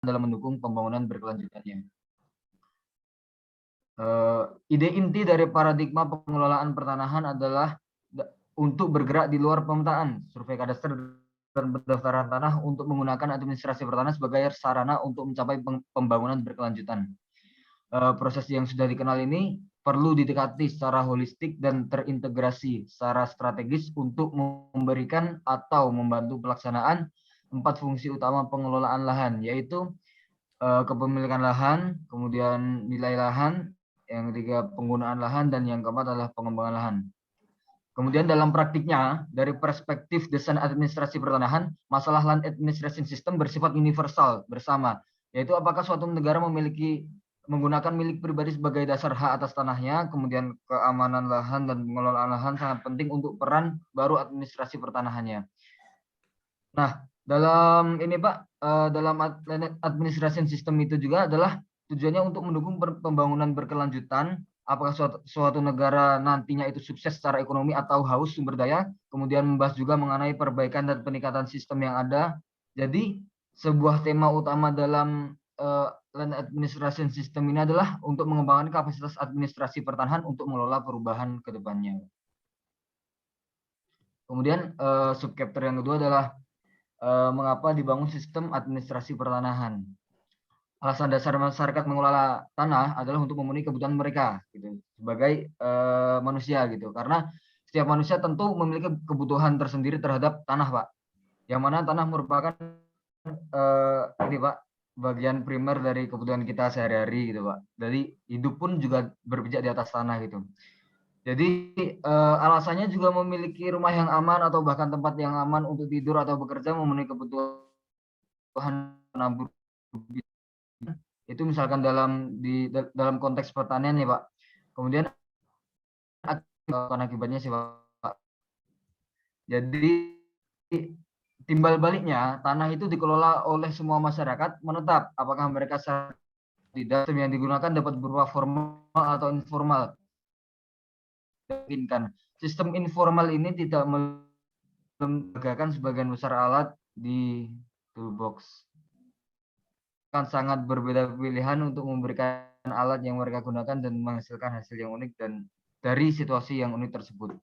dalam mendukung pembangunan berkelanjutannya. Ide inti dari paradigma pengelolaan pertanahan adalah untuk bergerak di luar pemetaan, survei kadaster dan pendaftaran tanah untuk menggunakan administrasi pertanahan sebagai sarana untuk mencapai pembangunan berkelanjutan. Proses yang sudah dikenal ini perlu didekati secara holistik dan terintegrasi secara strategis untuk memberikan atau membantu pelaksanaan 4 fungsi utama pengelolaan lahan, yaitu kepemilikan lahan, kemudian nilai lahan, yang ketiga penggunaan lahan, dan yang keempat adalah pengembangan lahan. Kemudian dalam praktiknya, dari perspektif desain administrasi pertanahan, masalah land administration system bersifat universal bersama, yaitu apakah suatu negara memiliki menggunakan milik pribadi sebagai dasar hak atas tanahnya, kemudian keamanan lahan dan pengelolaan lahan sangat penting untuk peran baru administrasi pertanahannya. Nah, dalam ini Pak, dalam administration system itu juga adalah tujuannya untuk mendukung pembangunan berkelanjutan. Apakah suatu negara nantinya itu sukses secara ekonomi atau haus sumber daya, kemudian membahas juga mengenai perbaikan dan peningkatan sistem yang ada. Jadi sebuah tema utama dalam land administration system ini adalah untuk mengembangkan kapasitas administrasi pertanahan untuk mengelola perubahan ke depannya. Kemudian subchapter yang kedua adalah mengapa dibangun sistem administrasi pertanahan. Alasan dasar masyarakat mengelola tanah adalah untuk memenuhi kebutuhan mereka gitu, sebagai manusia gitu. Karena setiap manusia tentu memiliki kebutuhan tersendiri terhadap tanah, Pak. Yang mana tanah merupakan ini, Pak, bagian primer dari kebutuhan kita sehari-hari gitu, Pak. Jadi hidup pun juga berpijak di atas tanah gitu. Jadi alasannya juga memiliki rumah yang aman atau bahkan tempat yang aman untuk tidur atau bekerja, memenuhi kebutuhan penabur itu misalkan dalam konteks pertanian ya Pak. Kemudian akibatnya sih Pak. Jadi timbal baliknya tanah itu dikelola oleh semua masyarakat menetap apakah mereka tidak yang digunakan dapat berupa formal atau informal. Sistem informal ini tidak membagakan sebagian besar alat di toolbox. Kan sangat berbeda pilihan untuk memberikan alat yang mereka gunakan dan menghasilkan hasil yang unik dan dari situasi yang unik tersebut.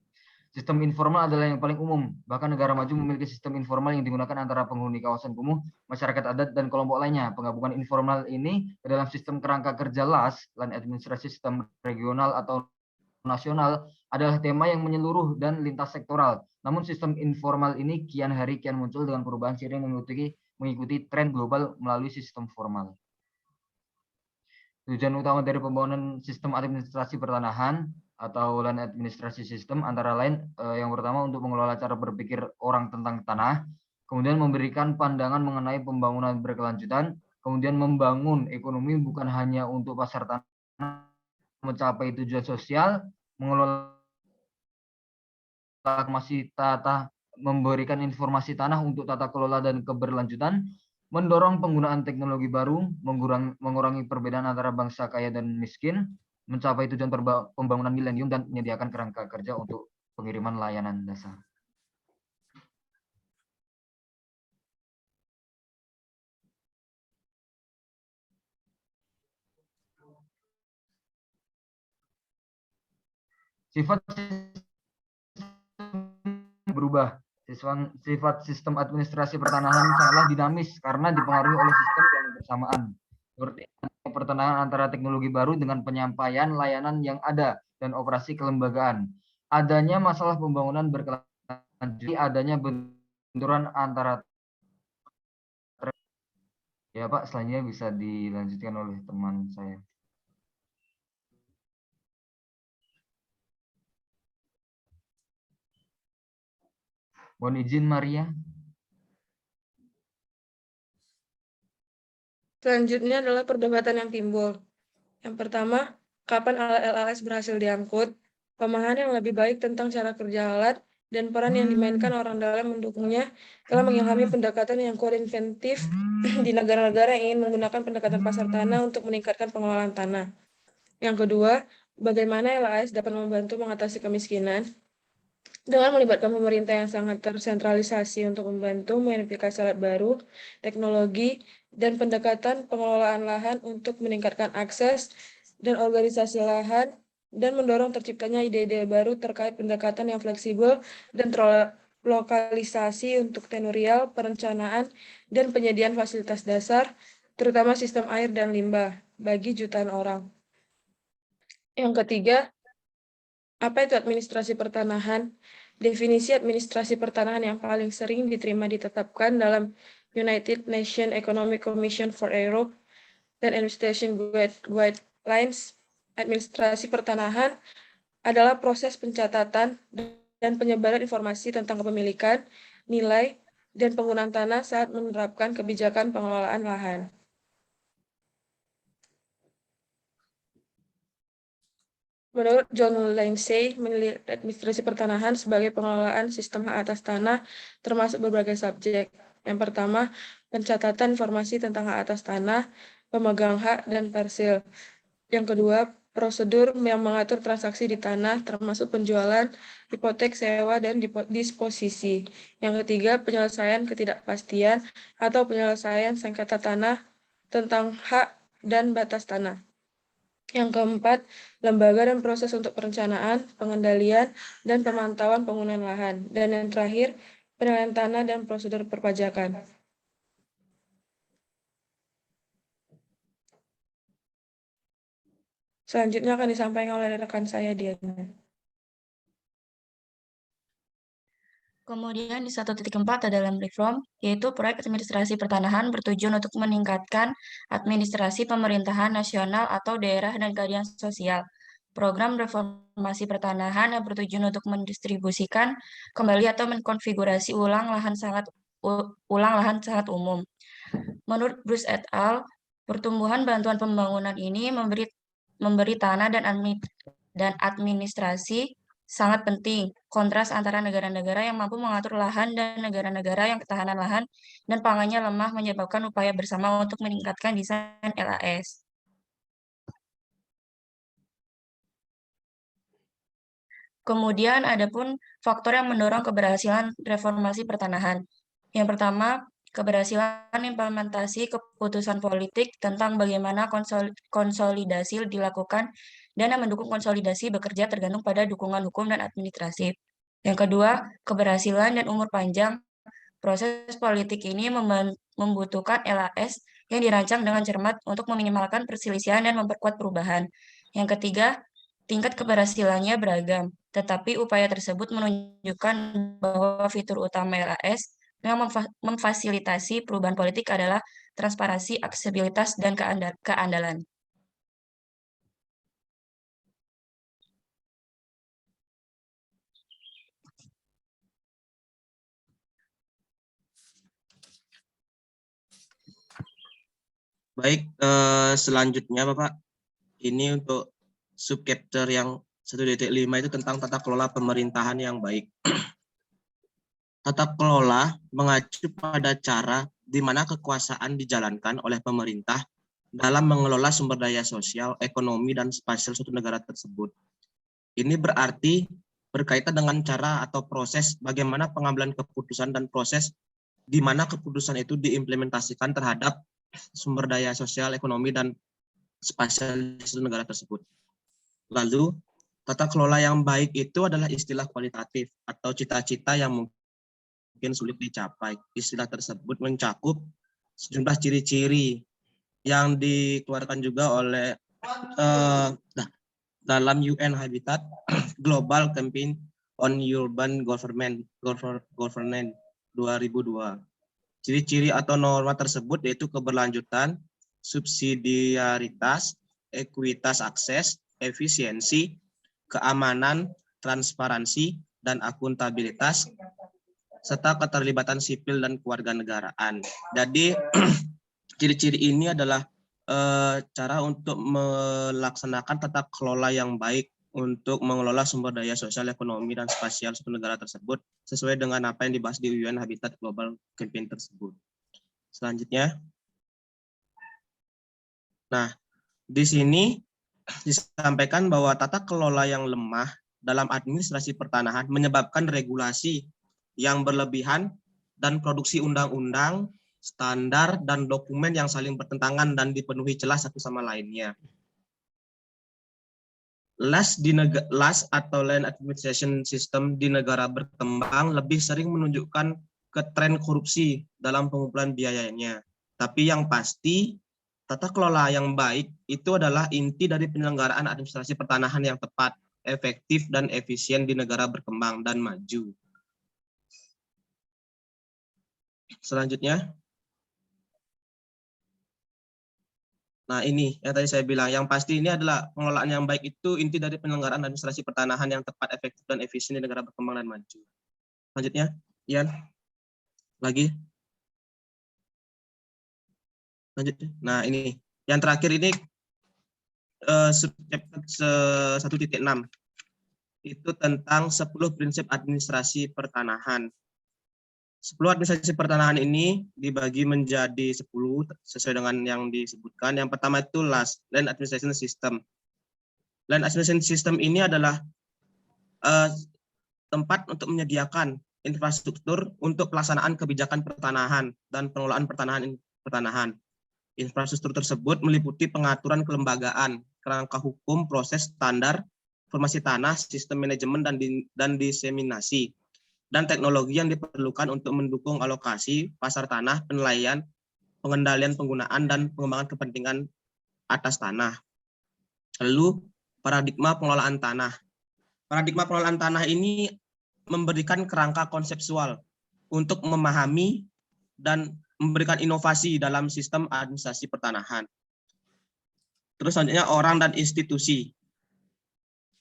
Sistem informal adalah yang paling umum. Bahkan negara maju memiliki sistem informal yang digunakan antara penghuni kawasan kumuh, masyarakat adat, dan kelompok lainnya. Penggabungan informal ini ke dalam sistem kerangka kerja LAS, Land Administrasi Sistem Regional atau Nasional, adalah tema yang menyeluruh dan lintas sektoral. Namun sistem informal ini kian hari kian muncul dengan perubahan seiring mengikuti tren global melalui sistem formal. Tujuan utama dari pembangunan sistem administrasi pertanahan atau land administrasi system antara lain yang pertama untuk mengelola cara berpikir orang tentang tanah, kemudian memberikan pandangan mengenai pembangunan berkelanjutan, kemudian membangun ekonomi bukan hanya untuk pasar tanah, mencapai tujuan sosial, mengelola masih memberikan informasi tanah untuk tata kelola dan keberlanjutan, mendorong penggunaan teknologi baru, mengurangi perbedaan antara bangsa kaya dan miskin, mencapai tujuan pembangunan milenium, dan menyediakan kerangka kerja untuk pengiriman layanan dasar. Sifat berubah. Sifat sistem administrasi pertanahan sangatlah dinamis karena dipengaruhi oleh sistem yang bersamaan. Seperti pertentangan antara teknologi baru dengan penyampaian layanan yang ada dan operasi kelembagaan. Adanya masalah pembangunan berkelanjutan, adanya benturan antara ya Pak, selanjutnya bisa dilanjutkan oleh teman saya. Mohon izin Maria. Selanjutnya adalah perdebatan yang timbul. Yang pertama, kapan alat LAS berhasil diangkut, pemahaman yang lebih baik tentang cara kerja alat, dan peran yang dimainkan orang dalam mendukungnya telah mengilhami pendekatan yang koinventif di negara-negara yang ingin menggunakan pendekatan pasar tanah untuk meningkatkan pengelolaan tanah. Yang kedua, bagaimana LAS dapat membantu mengatasi kemiskinan dengan melibatkan pemerintah yang sangat tersentralisasi untuk membantu mengidentifikasi alat baru, teknologi, dan pendekatan pengelolaan lahan untuk meningkatkan akses dan organisasi lahan dan mendorong terciptanya ide-ide baru terkait pendekatan yang fleksibel dan terlokalisasi untuk tenurial, perencanaan, dan penyediaan fasilitas dasar, terutama sistem air dan limbah, bagi jutaan orang. Yang ketiga, apa itu administrasi pertanahan? Definisi administrasi pertanahan yang paling sering diterima ditetapkan dalam United Nations Economic Commission for Europe dan Administration Guidelines. Administrasi pertanahan adalah proses pencatatan dan penyebaran informasi tentang kepemilikan, nilai, dan penggunaan tanah saat menerapkan kebijakan pengelolaan lahan. Menurut John Lindsay, menilai administrasi pertanahan sebagai pengelolaan sistem hak atas tanah termasuk berbagai subjek. Yang pertama, pencatatan informasi tentang hak atas tanah, pemegang hak, dan parsil. Yang kedua, prosedur yang mengatur transaksi di tanah, termasuk penjualan, hipotek, sewa, dan disposisi. Yang ketiga, penyelesaian ketidakpastian atau penyelesaian sengketa tanah tentang hak dan batas tanah. Yang keempat, lembaga dan proses untuk perencanaan, pengendalian, dan pemantauan penggunaan lahan. Dan yang terakhir, penilaian tanah dan prosedur perpajakan. Selanjutnya akan disampaikan oleh rekan saya, Diana. Kemudian di 1.4 ada dalam reform, yaitu proyek administrasi pertanahan bertujuan untuk meningkatkan administrasi pemerintahan nasional atau daerah dan keadilan sosial. Program reformasi pertanahan yang bertujuan untuk mendistribusikan kembali atau mengkonfigurasi ulang lahan sangat umum. Menurut Bruce et al., pertumbuhan bantuan pembangunan ini memberi tanah dan administrasi sangat penting. Kontras antara negara-negara yang mampu mengatur lahan dan negara-negara yang ketahanan lahan dan pangannya lemah menyebabkan upaya bersama untuk meningkatkan desain LAS. Kemudian ada pun faktor yang mendorong keberhasilan reformasi pertanahan. Yang pertama, keberhasilan implementasi keputusan politik tentang bagaimana konsolidasi dilakukan dan yang mendukung konsolidasi bekerja tergantung pada dukungan hukum dan administratif. Yang kedua, keberhasilan dan umur panjang. Proses politik ini membutuhkan LAS yang dirancang dengan cermat untuk meminimalkan perselisihan dan memperkuat perubahan. Yang ketiga, tingkat keberhasilannya beragam, tetapi upaya tersebut menunjukkan bahwa fitur utama LAS yang memfasilitasi perubahan politik adalah transparansi, aksesibilitas, dan keandalan. Baik, selanjutnya Bapak, ini untuk subchapter yang 1.5 itu tentang tata kelola pemerintahan yang baik. Tata kelola mengacu pada cara di mana kekuasaan dijalankan oleh pemerintah dalam mengelola sumber daya sosial, ekonomi, dan spasial suatu negara tersebut. Ini berarti berkaitan dengan cara atau proses bagaimana pengambilan keputusan dan proses di mana keputusan itu diimplementasikan terhadap sumber daya sosial, ekonomi, dan spasial negara tersebut. Lalu, tata kelola yang baik itu adalah istilah kualitatif atau cita-cita yang mungkin sulit dicapai. Istilah tersebut mencakup sejumlah ciri-ciri yang dikeluarkan juga oleh dalam UN Habitat Global Campaign on Urban Governance 2002. Ciri-ciri atau norma tersebut yaitu keberlanjutan, subsidiaritas, ekuitas akses, efisiensi, keamanan, transparansi, dan akuntabilitas, serta keterlibatan sipil dan kewarganegaraan. Jadi ciri-ciri ini adalah cara untuk melaksanakan tata kelola yang baik untuk mengelola sumber daya sosial, ekonomi, dan spasial suatu negara tersebut sesuai dengan apa yang dibahas di UN Habitat Global Campaign tersebut. Selanjutnya, nah di sini disampaikan bahwa tata kelola yang lemah dalam administrasi pertanahan menyebabkan regulasi yang berlebihan dan produksi undang-undang standar, dan dokumen yang saling bertentangan dan dipenuhi celah satu sama lainnya. LAS atau Land Administration System di negara berkembang lebih sering menunjukkan ke tren korupsi dalam pengumpulan biayanya. Tapi yang pasti, tata kelola yang baik itu adalah inti dari penyelenggaraan administrasi pertanahan yang tepat, efektif, dan efisien di negara berkembang dan maju. Selanjutnya. Nah, ini yang tadi saya bilang, yang pasti ini adalah pengelolaan yang baik itu inti dari penyelenggaraan administrasi pertanahan yang tepat, efektif, dan efisien di negara berkembang dan maju. Selanjutnya, Ian. Lagi. Lanjutnya. Nah, ini. Yang terakhir ini chapter 1.6. Itu tentang 10 prinsip administrasi pertanahan. 10 administrasi pertanahan ini dibagi menjadi 10 sesuai dengan yang disebutkan. Yang pertama itu LAS, Land Administration System. Land Administration System ini adalah tempat untuk menyediakan infrastruktur untuk pelaksanaan kebijakan pertanahan dan pengelolaan pertanahan. Infrastruktur tersebut meliputi pengaturan kelembagaan, kerangka hukum, proses standar, informasi tanah, sistem manajemen dan diseminasi, dan teknologi yang diperlukan untuk mendukung alokasi, pasar tanah, penilaian, pengendalian penggunaan, dan pengembangan kepentingan atas tanah. Lalu, paradigma pengelolaan tanah. Paradigma pengelolaan tanah ini memberikan kerangka konseptual untuk memahami dan memberikan inovasi dalam sistem administrasi pertanahan. Terus selanjutnya, orang dan institusi.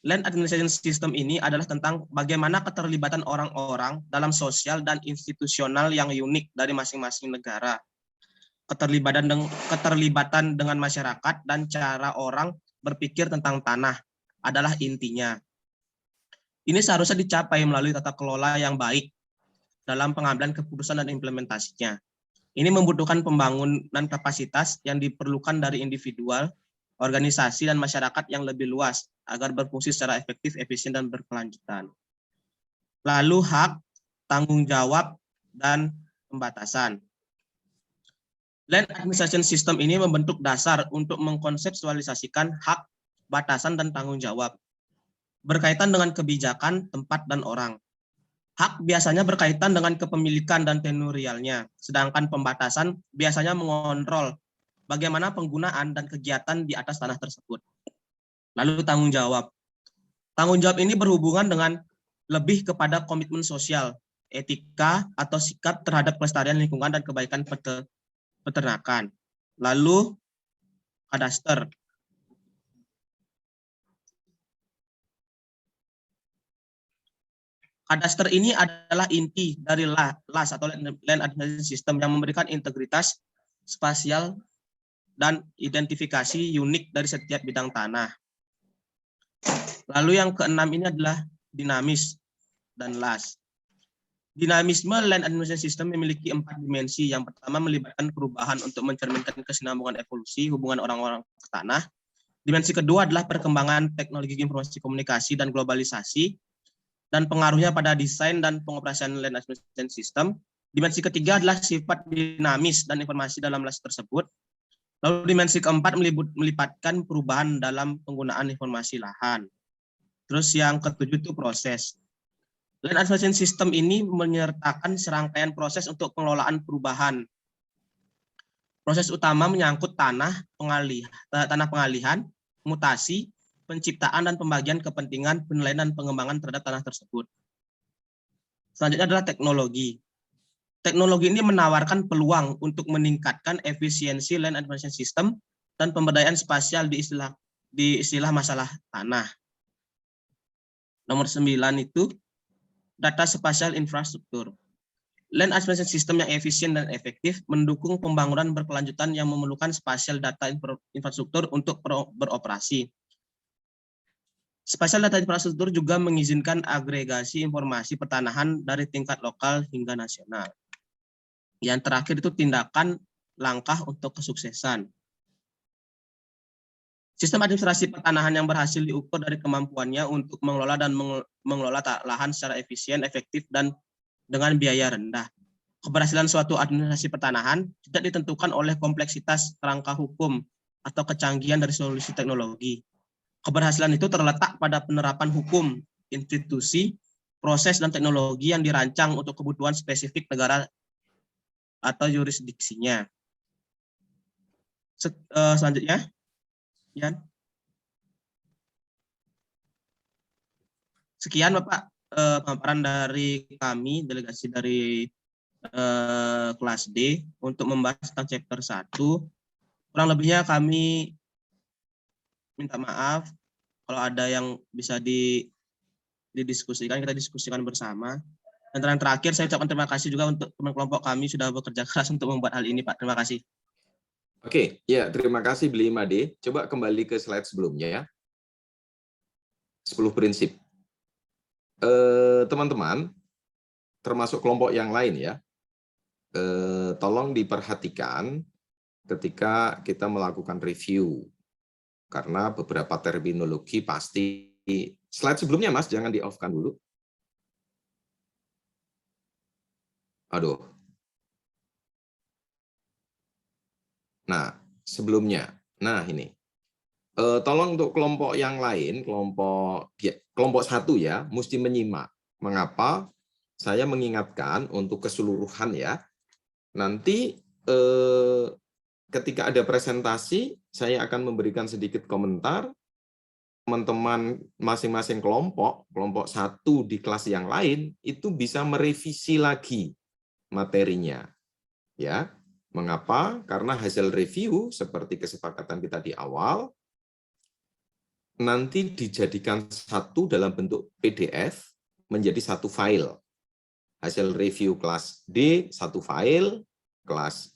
Land Administration System ini adalah tentang bagaimana keterlibatan orang-orang dalam sosial dan institusional yang unik dari masing-masing negara. Keterlibatan dengan masyarakat dan cara orang berpikir tentang tanah adalah intinya. Ini seharusnya dicapai melalui tata kelola yang baik dalam pengambilan keputusan dan implementasinya. Ini membutuhkan pembangunan kapasitas yang diperlukan dari individual, organisasi, dan masyarakat yang lebih luas agar berfungsi secara efektif, efisien, dan berkelanjutan. Lalu hak, tanggung jawab, dan pembatasan. Land Administration System ini membentuk dasar untuk mengkonseptualisasikan hak, batasan, dan tanggung jawab berkaitan dengan kebijakan, tempat, dan orang. Hak biasanya berkaitan dengan kepemilikan dan tenurialnya, sedangkan pembatasan biasanya mengontrol bagaimana penggunaan dan kegiatan di atas tanah tersebut. Lalu tanggung jawab. Tanggung jawab ini berhubungan dengan lebih kepada komitmen sosial, etika, atau sikap terhadap kelestarian lingkungan dan kebaikan peternakan. Lalu kadaster. Kadaster ini adalah inti dari LAS atau Land Administration System yang memberikan integritas spasial dan identifikasi unik dari setiap bidang tanah. Lalu yang keenam ini adalah dinamis dan LAS. Dinamisme Land Administration System memiliki 4 dimensi. Yang pertama melibatkan perubahan untuk mencerminkan kesinambungan evolusi hubungan orang-orang ke tanah. Dimensi kedua adalah perkembangan teknologi informasi komunikasi dan globalisasi dan pengaruhnya pada desain dan pengoperasian Land Administration System. Dimensi ketiga adalah sifat dinamis dan informasi dalam LAS tersebut. Lalu dimensi keempat melibatkan perubahan dalam penggunaan informasi lahan. Terus yang ketujuh itu proses. Land Administration System ini menyertakan serangkaian proses untuk pengelolaan perubahan. Proses utama menyangkut tanah pengalihan, mutasi, penciptaan dan pembagian kepentingan, penilaian dan pengembangan terhadap tanah tersebut. Selanjutnya adalah teknologi. Teknologi ini menawarkan peluang untuk meningkatkan efisiensi Land Administration System dan pemberdayaan spasial di istilah masalah tanah. Nomor 9 itu data spasial infrastruktur. Land Administration System yang efisien dan efektif mendukung pembangunan berkelanjutan yang memerlukan spasial data infrastruktur untuk beroperasi. Spasial data infrastruktur juga mengizinkan agregasi informasi pertanahan dari tingkat lokal hingga nasional. Yang terakhir itu tindakan langkah untuk kesuksesan. Sistem administrasi pertanahan yang berhasil diukur dari kemampuannya untuk mengelola dan mengelola lahan secara efisien, efektif, dan dengan biaya rendah. keberhasilan suatu administrasi pertanahan tidak ditentukan oleh kompleksitas kerangka hukum atau kecanggihan dari solusi teknologi. Keberhasilan itu terletak pada penerapan hukum, institusi, proses, dan teknologi yang dirancang untuk kebutuhan spesifik negara atau yurisdiksinya. Selanjutnya, Yan. Sekian Bapak pemaparan dari kami, delegasi dari kelas D untuk membahas tentang chapter 1. Kurang lebihnya kami minta maaf kalau ada yang bisa didiskusikan, kita diskusikan bersama. Dan yang terakhir saya ucapkan terima kasih juga untuk teman kelompok kami sudah bekerja keras untuk membuat hal ini, Pak. Terima kasih. Oke, ya terima kasih Beli 5D. Coba kembali ke slide sebelumnya ya. 10 prinsip. Teman-teman, termasuk kelompok yang lain ya, tolong diperhatikan ketika kita melakukan review. Karena beberapa terminologi pasti, slide sebelumnya Mas, jangan di-off-kan dulu. Aduh. Nah, sebelumnya. Nah, ini. Tolong untuk kelompok yang lain, kelompok 1 ya, mesti menyimak. Mengapa? Saya mengingatkan untuk keseluruhan ya. Nanti ketika ada presentasi, saya akan memberikan sedikit komentar. Teman-teman masing-masing kelompok 1 di kelas yang lain, itu bisa merevisi lagi materinya. Ya, mengapa? Karena hasil review, seperti kesepakatan kita di awal, nanti dijadikan satu dalam bentuk PDF menjadi satu file. Hasil review kelas D, satu file, kelas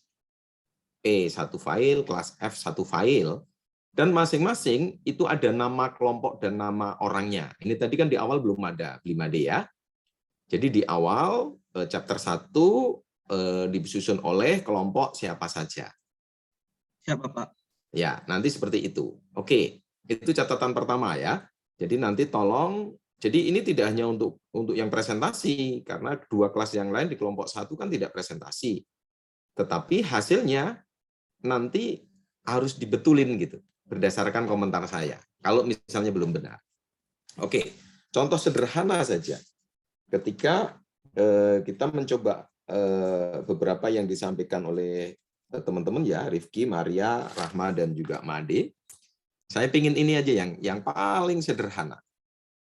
E, satu file, kelas F, satu file, dan masing-masing itu ada nama kelompok dan nama orangnya. Ini tadi kan di awal belum ada, 5D ya. Jadi di awal, chapter 1 disusun oleh kelompok siapa saja. Siap, Bapak. Ya, nanti seperti itu. Oke. Itu catatan pertama ya. Jadi nanti tolong, jadi ini tidak hanya untuk yang presentasi, karena 2 kelas yang lain di kelompok 1 kan tidak presentasi. Tetapi hasilnya nanti harus dibetulin gitu, berdasarkan komentar saya. Kalau misalnya belum benar. Oke, contoh sederhana saja. Ketika kita mencoba beberapa yang disampaikan oleh teman-teman ya, Rifki, Maria, Rahma, dan juga Made. Saya pingin ini aja yang paling sederhana.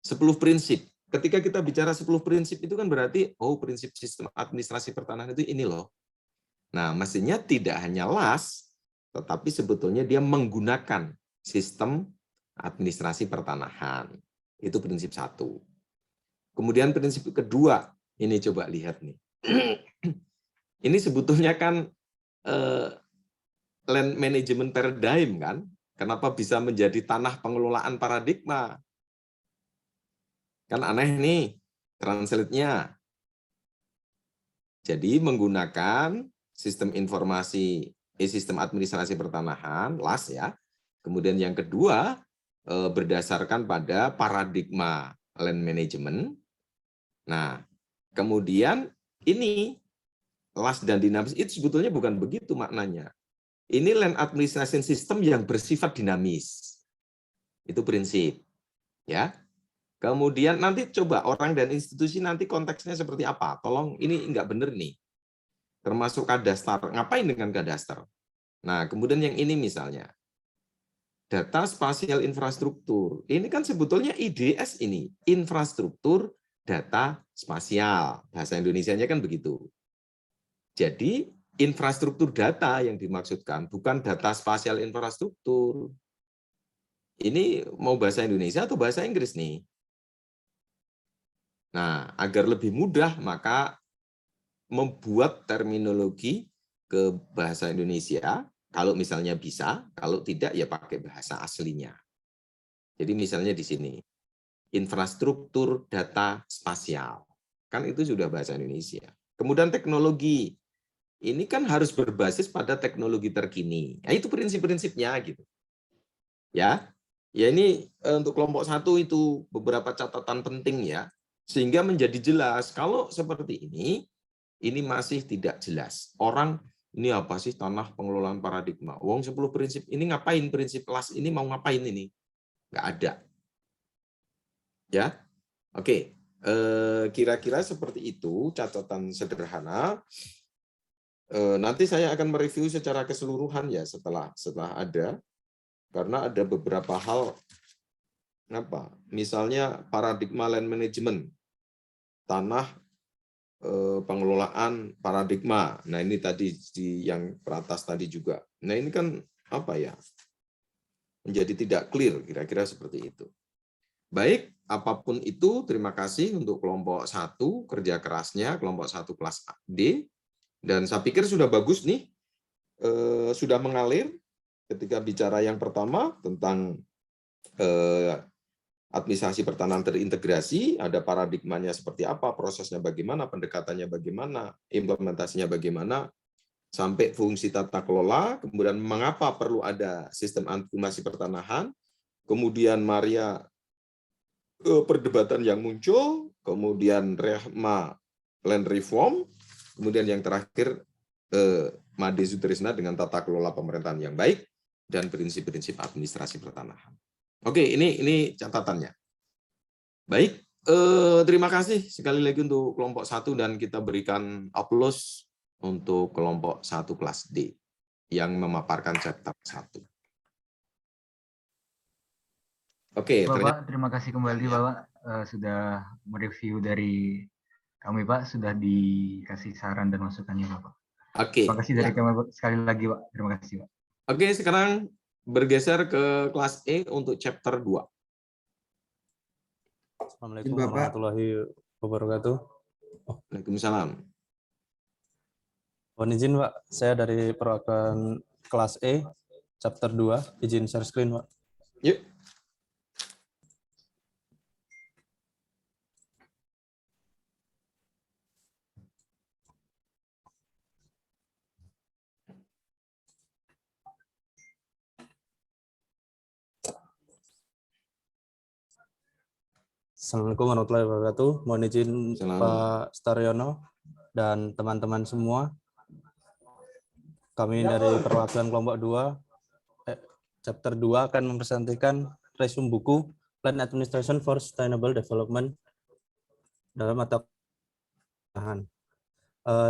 10 prinsip. Ketika kita bicara 10 prinsip itu kan berarti, oh prinsip sistem administrasi pertanahan itu ini loh. Nah, mestinya tidak hanya LAS, tetapi sebetulnya dia menggunakan sistem administrasi pertanahan. Itu prinsip 1. Kemudian prinsip kedua, ini coba lihat nih. Ini sebetulnya kan land management paradigm kan. Kenapa bisa menjadi tanah pengelolaan paradigma? Kan aneh nih, translate-nya. Jadi menggunakan sistem informasi, sistem administrasi pertanahan, LAS ya. Kemudian yang kedua, berdasarkan pada paradigma land management. Nah, kemudian ini, LAS dan dinamis itu sebetulnya bukan begitu maknanya. Ini land administration system yang bersifat dinamis. Itu prinsip. Ya. Kemudian nanti coba orang dan institusi nanti konteksnya seperti apa. Tolong ini enggak benar nih. Termasuk kadastar. Ngapain dengan kadastar? Nah, kemudian yang ini misalnya. Data spasial infrastruktur. Ini kan sebetulnya IDS ini. Infrastruktur data spasial. Bahasa Indonesianya kan begitu. Jadi, infrastruktur data yang dimaksudkan, bukan data spasial infrastruktur. Ini mau bahasa Indonesia atau bahasa Inggris nih? Nah, agar lebih mudah, maka membuat terminologi ke bahasa Indonesia, kalau misalnya bisa, kalau tidak ya pakai bahasa aslinya. Jadi misalnya di sini, infrastruktur data spasial. Kan itu sudah bahasa Indonesia. Kemudian teknologi. Ini kan harus berbasis pada teknologi terkini. Nah, itu prinsip-prinsipnya gitu. Ya. Ya ini untuk kelompok 1 itu beberapa catatan penting ya. Sehingga menjadi jelas kalau seperti ini ini masih tidak jelas. Orang, ini apa sih tanah pengelolaan paradigma? Wong 10 prinsip ini ngapain, prinsip kelas ini mau ngapain ini? Nggak ada. Ya, oke. Kira-kira seperti itu catatan sederhana. Nanti saya akan mereview secara keseluruhan ya setelah ada, karena ada beberapa hal misalnya paradigma land management, tanah pengelolaan paradigma. Nah, ini tadi yang teratas tadi juga. Nah, ini kan menjadi tidak clear, kira-kira seperti itu. Baik, apapun itu, terima kasih untuk kelompok 1 kerja kerasnya, kelompok 1 kelas D. Dan saya pikir sudah bagus nih, sudah mengalir ketika bicara yang pertama tentang administrasi pertanahan terintegrasi, ada paradigmanya seperti apa, prosesnya bagaimana, pendekatannya bagaimana, implementasinya bagaimana, sampai fungsi tata kelola, kemudian mengapa perlu ada sistem administrasi pertanahan, kemudian Maria perdebatan yang muncul, kemudian Rehma land reform, kemudian yang terakhir Made Sutrisna dengan tata kelola pemerintahan yang baik dan prinsip-prinsip administrasi pertanahan. Oke, ini catatannya. Baik, terima kasih sekali lagi untuk kelompok 1 dan kita berikan aplaus untuk kelompok 1 kelas D yang memaparkan chapter 1. Oke, Bapak, terima kasih kembali Bapak sudah mereview dari kami Pak, sudah dikasih saran dan masukannya Bapak. Oke. Terima kasih dari kami sekali lagi Pak. Terima kasih Pak. Oke, sekarang bergeser ke kelas E untuk chapter 2. Assalamualaikum warahmatullahi wabarakatuh. Waalaikumsalam. Mohon izin Pak, saya dari perwakilan kelas E, chapter 2, izin share screen Pak. Yuk. Assalamualaikum warahmatullahi wabarakatuh. Mohon izin Pak Staryono dan teman-teman semua. Kami dari perwakilan kelompok 2, chapter 2 akan mempresentasikan resume buku Land Administration for Sustainable Development dalam mata pelajaran.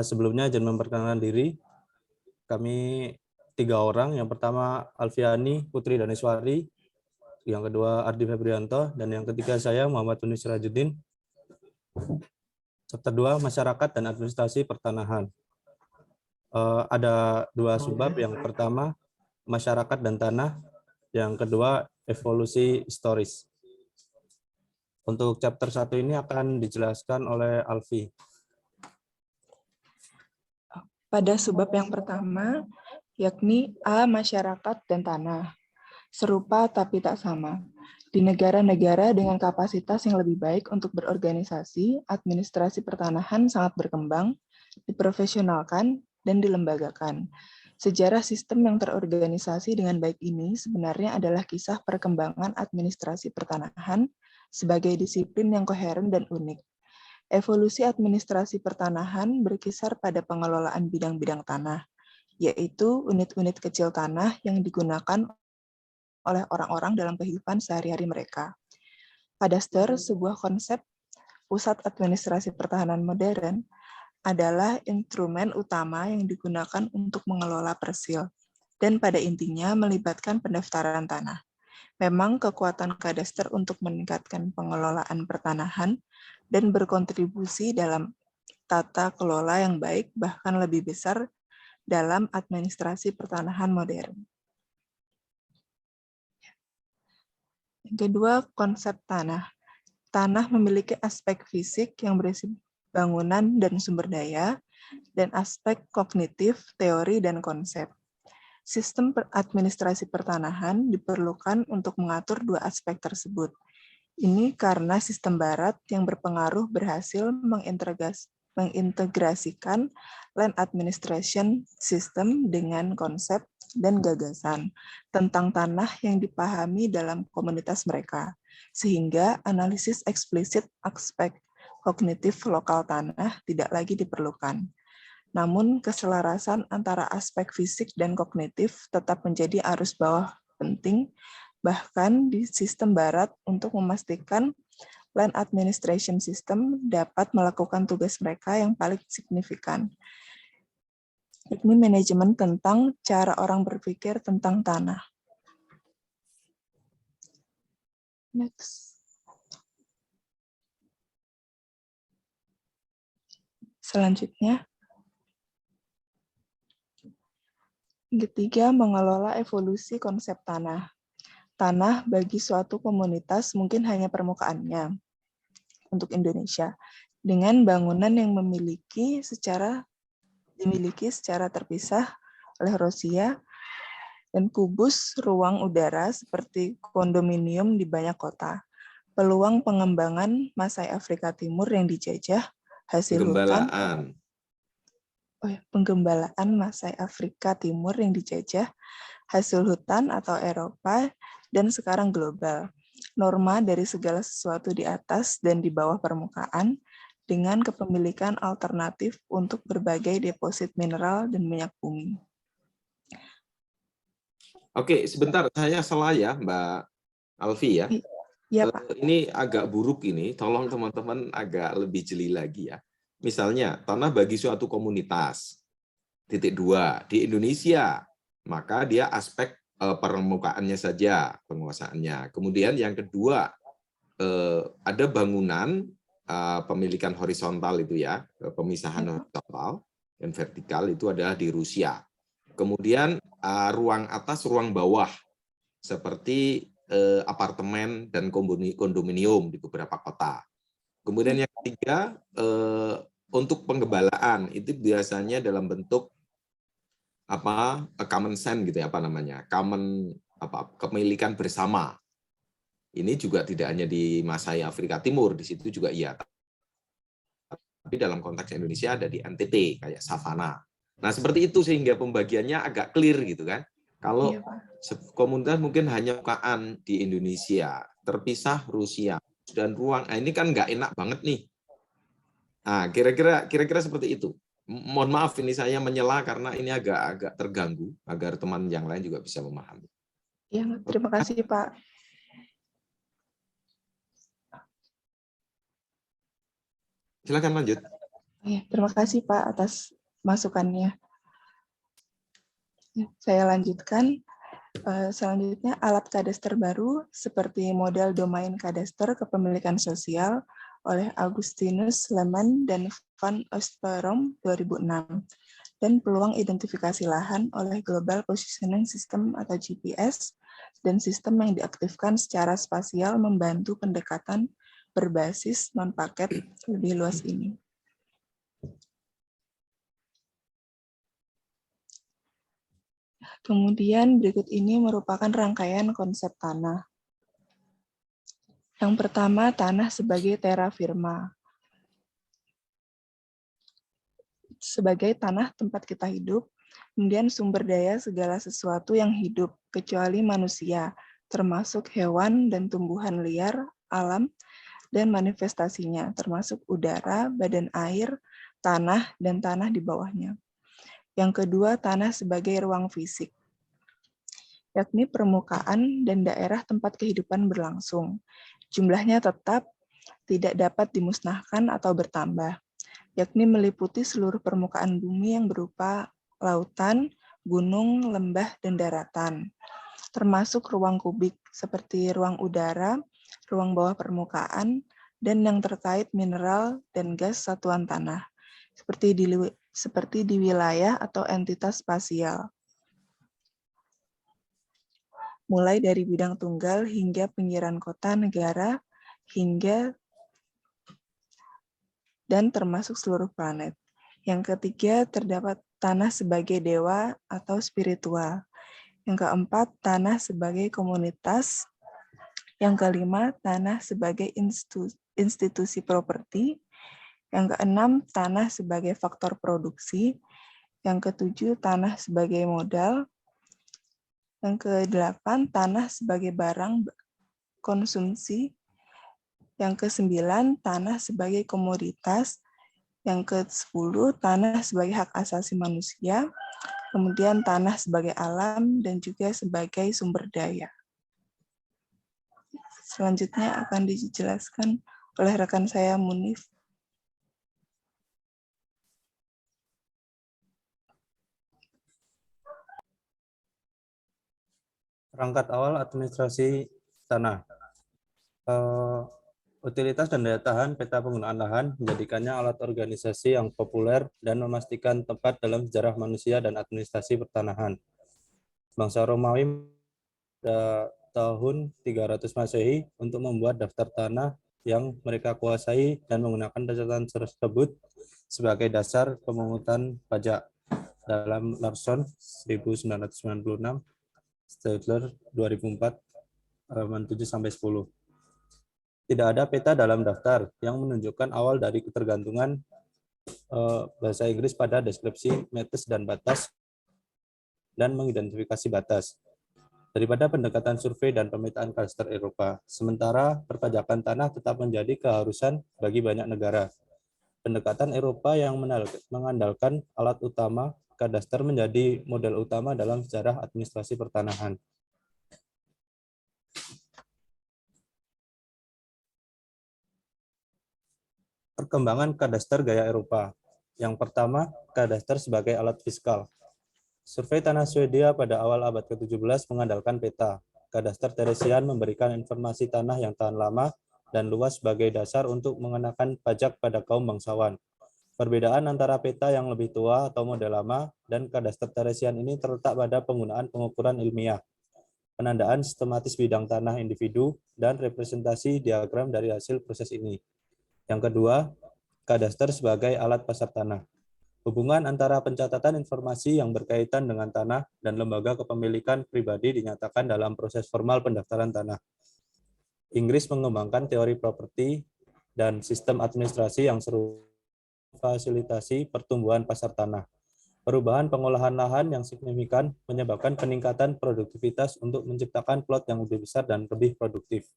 Sebelumnya izin memperkenalkan diri. Kami 3 orang. Yang pertama Alfiani Putri Daniswari, yang kedua Ardi Febrianto, dan yang ketiga saya Muhammad Tunis Sirajuddin. Chapter 2 Masyarakat dan Administrasi Pertanahan. Ada 2 subbab, yang pertama Masyarakat dan Tanah, yang kedua Evolusi Historis. Untuk chapter 1 ini akan dijelaskan oleh Alfi. Pada subbab yang pertama, yakni A. Masyarakat dan Tanah. Serupa tapi tak sama. Di negara-negara dengan kapasitas yang lebih baik untuk berorganisasi, administrasi pertanahan sangat berkembang, diprofesionalkan, dan dilembagakan. Sejarah sistem yang terorganisasi dengan baik ini sebenarnya adalah kisah perkembangan administrasi pertanahan sebagai disiplin yang koheren dan unik. Evolusi administrasi pertanahan berkisar pada pengelolaan bidang-bidang tanah, yaitu unit-unit kecil tanah yang digunakan oleh orang-orang dalam kehidupan sehari-hari mereka. Pada STER, sebuah konsep pusat administrasi pertahanan modern adalah instrumen utama yang digunakan untuk mengelola persil, dan pada intinya melibatkan pendaftaran tanah. Memang kekuatan Kadaster untuk meningkatkan pengelolaan pertanahan dan berkontribusi dalam tata kelola yang baik, bahkan lebih besar dalam administrasi pertanahan modern. Yang kedua, konsep tanah. Tanah memiliki aspek fisik yang berisi bangunan dan sumber daya, dan aspek kognitif, teori, dan konsep. Sistem administrasi pertanahan diperlukan untuk mengatur 2 aspek tersebut. Ini karena sistem barat yang berpengaruh berhasil mengintegrasikan land administration system dengan konsep dan gagasan tentang tanah yang dipahami dalam komunitas mereka, sehingga analisis eksplisit aspek kognitif lokal tanah tidak lagi diperlukan. Namun, keselarasan antara aspek fisik dan kognitif tetap menjadi arus bawah penting, bahkan di sistem barat untuk memastikan Land Administration System dapat melakukan tugas mereka yang paling signifikan, yakni manajemen tentang cara orang berpikir tentang tanah. Next. Selanjutnya, ketiga, mengelola evolusi konsep tanah. Tanah bagi suatu komunitas mungkin hanya permukaannya untuk Indonesia, dengan bangunan yang dimiliki secara terpisah oleh Rosia dan kubus ruang udara seperti kondominium di banyak kota. Peluang pengembangan Masai Afrika Timur yang dijajah hasil hutan. Penggembalaan Masai Afrika Timur yang dijajah hasil hutan atau Eropa dan sekarang global. Norma dari segala sesuatu di atas dan di bawah permukaan dengan kepemilikan alternatif untuk berbagai deposit mineral dan minyak bumi. Oke, sebentar, saya salah ya, Mbak Alfi ya. Iya, Pak. Ini agak buruk ini, tolong teman-teman agak lebih jeli lagi ya. Misalnya, tanah bagi suatu komunitas, titik 2, di Indonesia, maka dia aspek permukaannya saja, penguasaannya. Kemudian yang kedua, ada bangunan pemilikan horizontal itu ya, pemisahan horizontal dan vertikal itu adalah di Rusia. Kemudian ruang atas, ruang bawah, seperti apartemen dan kondominium di beberapa kota. Kemudian yang ketiga, untuk penggembalaan itu biasanya dalam bentuk common sense gitu ya, kepemilikan bersama. Ini juga tidak hanya di Masai Afrika Timur, di situ juga iya. Tapi dalam konteks Indonesia ada di NTT kayak savana. Nah, seperti itu sehingga pembagiannya agak clear gitu kan. Kalau komunitas mungkin hanya bukaan di Indonesia, terpisah Rusia dan ruang. Nah, ini kan nggak enak banget nih. Nah, kira-kira seperti itu. Mohon maaf ini saya menyela karena ini agak terganggu agar teman yang lain juga bisa memahami. Ya, terima kasih Pak. Silakan lanjut. Ya, terima kasih Pak atas masukannya. Saya lanjutkan. Selanjutnya, alat kadaster baru seperti model domain kadaster kepemilikan sosial oleh Augustinus Lehmann dan Van Oosterom 2006, dan peluang identifikasi lahan oleh Global Positioning System atau GPS, dan sistem yang diaktifkan secara spasial membantu pendekatan berbasis non-paket lebih luas ini. Kemudian berikut ini merupakan rangkaian konsep tanah. Yang pertama, tanah sebagai terra firma. Sebagai tanah tempat kita hidup, kemudian sumber daya segala sesuatu yang hidup, kecuali manusia, termasuk hewan dan tumbuhan liar, alam, dan manifestasinya, termasuk udara, badan air, tanah, dan tanah di bawahnya. Yang kedua, tanah sebagai ruang fisik, yakni permukaan dan daerah tempat kehidupan berlangsung. Jumlahnya tetap tidak dapat dimusnahkan atau bertambah, yakni meliputi seluruh permukaan bumi yang berupa lautan, gunung, lembah, dan daratan, termasuk ruang kubik seperti ruang udara, ruang bawah permukaan, dan yang terkait mineral dan gas satuan tanah, seperti di wilayah atau entitas spasial. Mulai dari bidang tunggal hingga pinggiran kota, negara, hingga dan termasuk seluruh planet. Yang ketiga, terdapat tanah sebagai dewa atau spiritual. Yang keempat, tanah sebagai komunitas. Yang kelima, tanah sebagai institusi properti. Yang keenam, tanah sebagai faktor produksi. Yang ketujuh, tanah sebagai modal. Yang kedelapan, tanah sebagai barang konsumsi. Yang kesembilan, tanah sebagai komoditas. Yang ke-10, tanah sebagai hak asasi manusia, kemudian tanah sebagai alam, dan juga sebagai sumber daya. Selanjutnya akan dijelaskan oleh rekan saya, Munif. Perangkat awal administrasi tanah. Utilitas dan daya tahan peta penggunaan lahan menjadikannya alat organisasi yang populer dan memastikan tempat dalam sejarah manusia dan administrasi pertanahan. Bangsa Romawi pada tahun 300 Masehi untuk membuat daftar tanah yang mereka kuasai dan menggunakan catatan tersebut sebagai dasar pemungutan pajak dalam Larson 1996, Stadler 2004, halaman 7-10. Tidak ada peta dalam daftar yang menunjukkan awal dari ketergantungan bahasa Inggris pada deskripsi metes dan batas dan mengidentifikasi batas daripada pendekatan survei dan pemetaan kadaster Eropa. Sementara perpajakan tanah tetap menjadi keharusan bagi banyak negara. Pendekatan Eropa yang mengandalkan alat utama kadaster menjadi model utama dalam sejarah administrasi pertanahan. Perkembangan kadaster gaya Eropa. Yang pertama, kadaster sebagai alat fiskal. Survei tanah Swedia pada awal abad ke-17 mengandalkan peta. Kadaster Teresian memberikan informasi tanah yang tahan lama dan luas sebagai dasar untuk mengenakan pajak pada kaum bangsawan. Perbedaan antara peta yang lebih tua atau model lama dan kadaster Teresian ini terletak pada penggunaan pengukuran ilmiah, penandaan sistematis bidang tanah individu, dan representasi diagram dari hasil proses ini. Yang kedua, kadaster sebagai alat pasar tanah. Hubungan antara pencatatan informasi yang berkaitan dengan tanah dan lembaga kepemilikan pribadi dinyatakan dalam proses formal pendaftaran tanah. Inggris mengembangkan teori properti dan sistem administrasi yang serupa fasilitasi pertumbuhan pasar tanah. Perubahan pengolahan lahan yang signifikan menyebabkan peningkatan produktivitas untuk menciptakan plot yang lebih besar dan lebih produktif.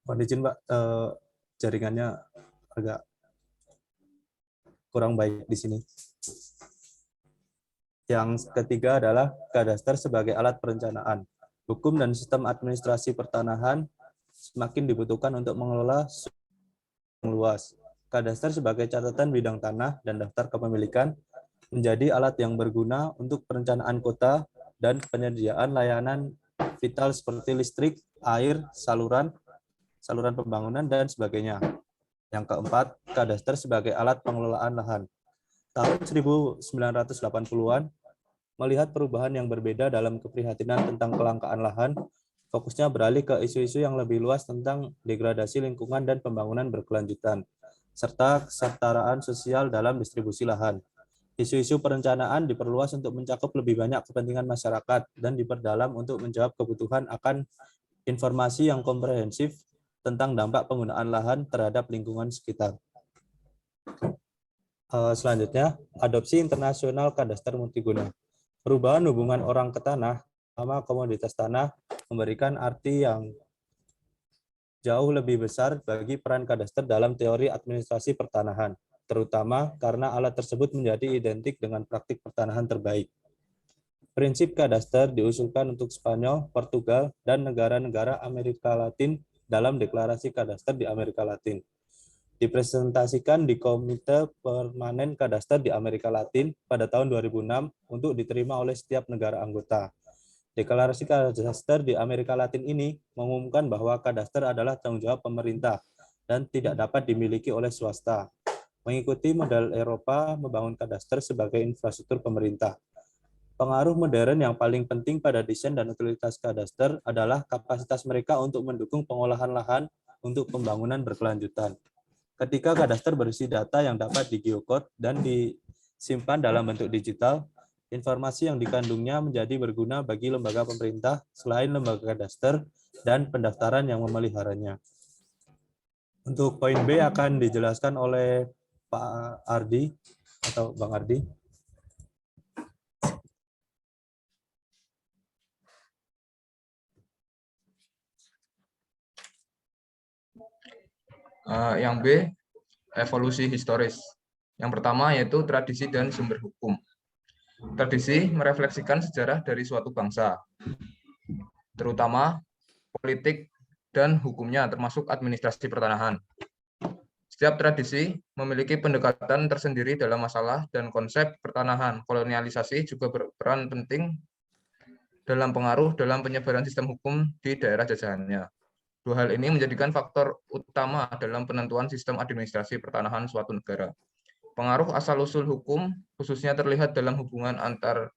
Mohon izin Pak, jaringannya agak kurang baik di sini. Yang ketiga adalah kadaster sebagai alat perencanaan. Hukum dan sistem administrasi pertanahan semakin dibutuhkan untuk mengelola yang luas. Kadaster sebagai catatan bidang tanah dan daftar kepemilikan menjadi alat yang berguna untuk perencanaan kota dan penyediaan layanan vital seperti listrik, air, saluran pembangunan, dan sebagainya. Yang keempat, kadaster sebagai alat pengelolaan lahan. Tahun 1980-an, melihat perubahan yang berbeda dalam keprihatinan tentang kelangkaan lahan, fokusnya beralih ke isu-isu yang lebih luas tentang degradasi lingkungan dan pembangunan berkelanjutan, serta kesetaraan sosial dalam distribusi lahan. Isu-isu perencanaan diperluas untuk mencakup lebih banyak kepentingan masyarakat dan diperdalam untuk menjawab kebutuhan akan informasi yang komprehensif tentang dampak penggunaan lahan terhadap lingkungan sekitar. Selanjutnya, adopsi internasional kadaster multiguna. Perubahan hubungan orang ke tanah, sama komoditas tanah, memberikan arti yang jauh lebih besar bagi peran kadaster dalam teori administrasi pertanahan, terutama karena alat tersebut menjadi identik dengan praktik pertanahan terbaik. Prinsip kadaster diusulkan untuk Spanyol, Portugal, dan negara-negara Amerika Latin dalam deklarasi kadaster di Amerika Latin. Dipresentasikan di Komite Permanen Kadaster di Amerika Latin pada tahun 2006 untuk diterima oleh setiap negara anggota. Deklarasi kadaster di Amerika Latin ini mengumumkan bahwa kadaster adalah tanggung jawab pemerintah dan tidak dapat dimiliki oleh swasta. Mengikuti model Eropa membangun kadaster sebagai infrastruktur pemerintah. Pengaruh modern yang paling penting pada desain dan utilitas kadaster adalah kapasitas mereka untuk mendukung pengolahan lahan untuk pembangunan berkelanjutan. Ketika kadaster berisi data yang dapat di-geocode dan disimpan dalam bentuk digital, informasi yang dikandungnya menjadi berguna bagi lembaga pemerintah selain lembaga kadaster dan pendaftaran yang memeliharanya. Untuk poin B akan dijelaskan oleh Pak Ardi atau Bang Ardi. Yang B, evolusi historis. Yang pertama yaitu tradisi dan sumber hukum. Tradisi merefleksikan sejarah dari suatu bangsa, terutama politik dan hukumnya, termasuk administrasi pertanahan. Setiap tradisi memiliki pendekatan tersendiri dalam masalah dan konsep pertanahan. Kolonialisasi juga berperan penting dalam pengaruh dalam penyebaran sistem hukum di daerah jajahannya. Dua hal ini menjadikan faktor utama dalam penentuan sistem administrasi pertanahan suatu negara. Pengaruh asal-usul hukum khususnya terlihat dalam hubungan antara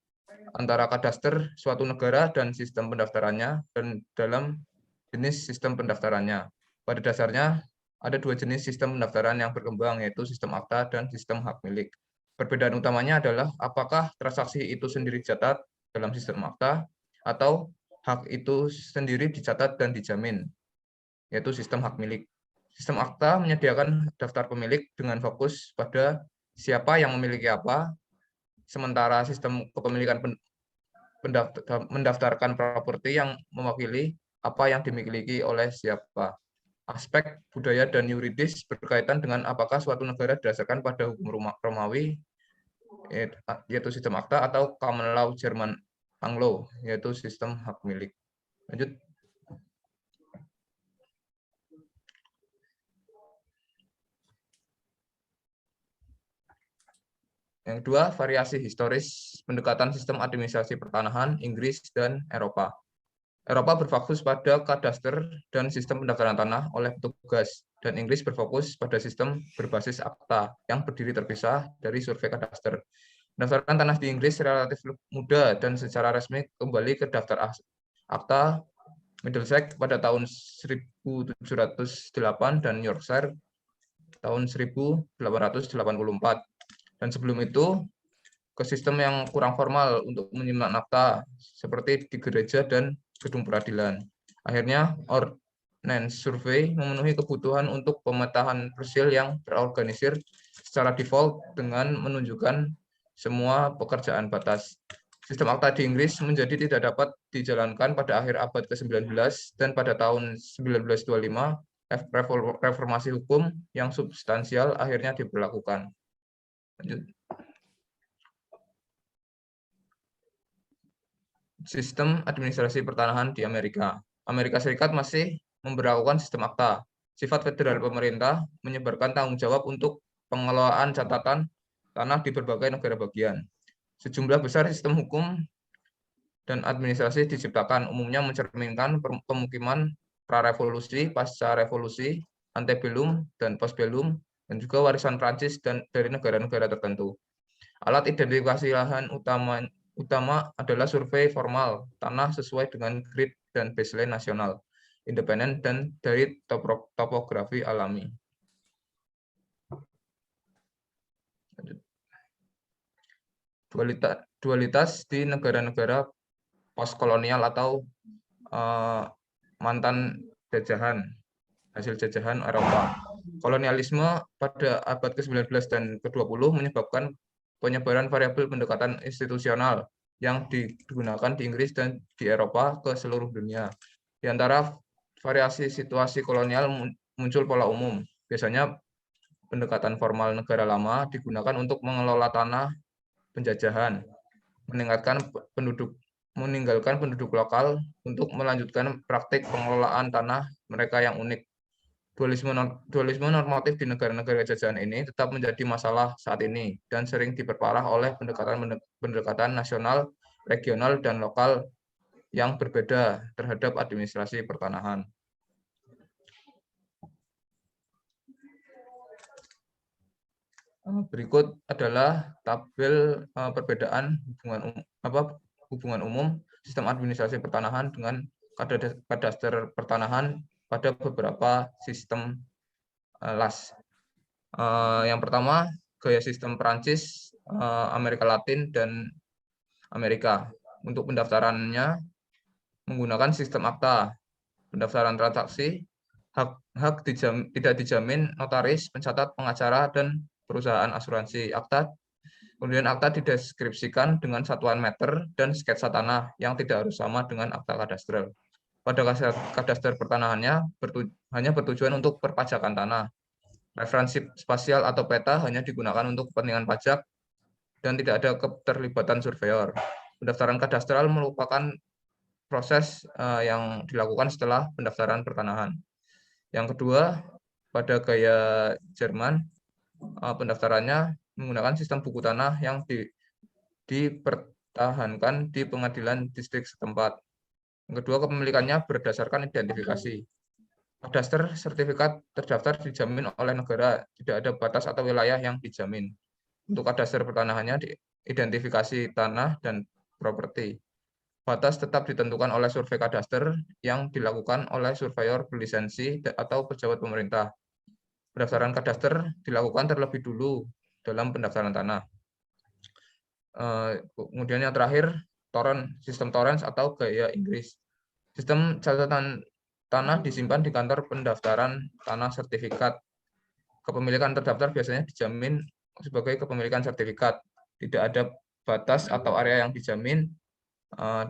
kadaster suatu negara dan sistem pendaftarannya dan dalam jenis sistem pendaftarannya. Pada dasarnya, ada dua jenis sistem pendaftaran yang berkembang, yaitu sistem akta dan sistem hak milik. Perbedaan utamanya adalah apakah transaksi itu sendiri dicatat dalam sistem akta atau hak itu sendiri dicatat dan dijamin, yaitu sistem hak milik. Sistem akta menyediakan daftar pemilik dengan fokus pada siapa yang memiliki apa, sementara sistem kepemilikan mendaftarkan properti yang mewakili apa yang dimiliki oleh siapa. Aspek budaya dan yuridis berkaitan dengan apakah suatu negara didasarkan pada hukum Romawi, yaitu sistem akta, atau common law Jerman Anglo, yaitu sistem hak milik. Lanjut. Yang kedua, variasi historis pendekatan sistem administrasi pertanahan Inggris dan Eropa. Eropa berfokus pada kadaster dan sistem pendaftaran tanah oleh petugas, dan Inggris berfokus pada sistem berbasis akta yang berdiri terpisah dari survei kadaster. Pendaftaran tanah di Inggris relatif muda dan secara resmi kembali ke daftar akta Middlesex pada tahun 1708 dan Yorkshire tahun 1884. Dan sebelum itu ke sistem yang kurang formal untuk menyimak akta seperti di gereja dan gedung peradilan. Akhirnya Ordnance Survey memenuhi kebutuhan untuk pemetaan persil yang terorganisir secara default dengan menunjukkan semua pekerjaan batas. Sistem akta di Inggris menjadi tidak dapat dijalankan pada akhir abad ke-19 dan pada tahun 1925 reformasi hukum yang substansial akhirnya diberlakukan. Lanjut. Sistem administrasi pertanahan di Amerika. Amerika Serikat masih memberlakukan sistem akta. Sifat federal pemerintah menyebarkan tanggung jawab untuk pengelolaan catatan tanah di berbagai negara bagian. Sejumlah besar sistem hukum dan administrasi diciptakan, umumnya mencerminkan pemukiman pra-revolusi, pasca-revolusi, antebellum, dan postbellum, dan juga warisan Prancis dan dari negara-negara tertentu. Alat identifikasi lahan utama adalah survei formal tanah sesuai dengan grid dan baseline nasional, independen, dan dari topografi alami. Dualitas di negara-negara postkolonial atau mantan jajahan, hasil jajahan Eropa. Kolonialisme pada abad ke-19 dan ke-20 menyebabkan penyebaran variabel pendekatan institusional yang digunakan di Inggris dan di Eropa ke seluruh dunia. Di antara variasi situasi kolonial muncul pola umum. Biasanya pendekatan formal negara lama digunakan untuk mengelola tanah penjajahan, meninggalkan penduduk lokal untuk melanjutkan praktik pengelolaan tanah mereka yang unik. Dualisme normatif di negara-negara jajahan ini tetap menjadi masalah saat ini dan sering diperparah oleh pendekatan nasional, regional, dan lokal yang berbeda terhadap administrasi pertanahan. Berikut adalah tabel perbedaan hubungan umum sistem administrasi pertanahan dengan kadaster pertanahan pada beberapa sistem LAS. Yang pertama, gaya sistem Prancis, Amerika Latin, dan Amerika. Untuk pendaftarannya menggunakan sistem akta. Pendaftaran transaksi, hak tidak dijamin notaris, pencatat, pengacara, dan perusahaan asuransi. Kemudian akta dideskripsikan dengan satuan meter dan sketsa tanah yang tidak harus sama dengan akta kadastral. Pada kadaster pertanahannya hanya bertujuan untuk perpajakan tanah. Referensi spasial atau peta hanya digunakan untuk kepentingan pajak dan tidak ada keterlibatan surveyor. Pendaftaran kadastral merupakan proses yang dilakukan setelah pendaftaran pertanahan. Yang kedua, pada gaya Jerman, pendaftarannya menggunakan sistem buku tanah yang dipertahankan di pengadilan distrik setempat. Yang kedua, kepemilikannya berdasarkan identifikasi. Kadaster sertifikat terdaftar dijamin oleh negara, tidak ada batas atau wilayah yang dijamin. Untuk kadaster pertanahannya identifikasi tanah dan properti. Batas tetap ditentukan oleh survei kadaster yang dilakukan oleh surveyor berlisensi atau pejabat pemerintah. Pendaftaran kadaster dilakukan terlebih dulu dalam pendaftaran tanah. Kemudian yang terakhir, sistem torrents atau gaya Inggris. Sistem catatan tanah disimpan di kantor pendaftaran tanah sertifikat. Kepemilikan terdaftar biasanya dijamin sebagai kepemilikan sertifikat. Tidak ada batas atau area yang dijamin,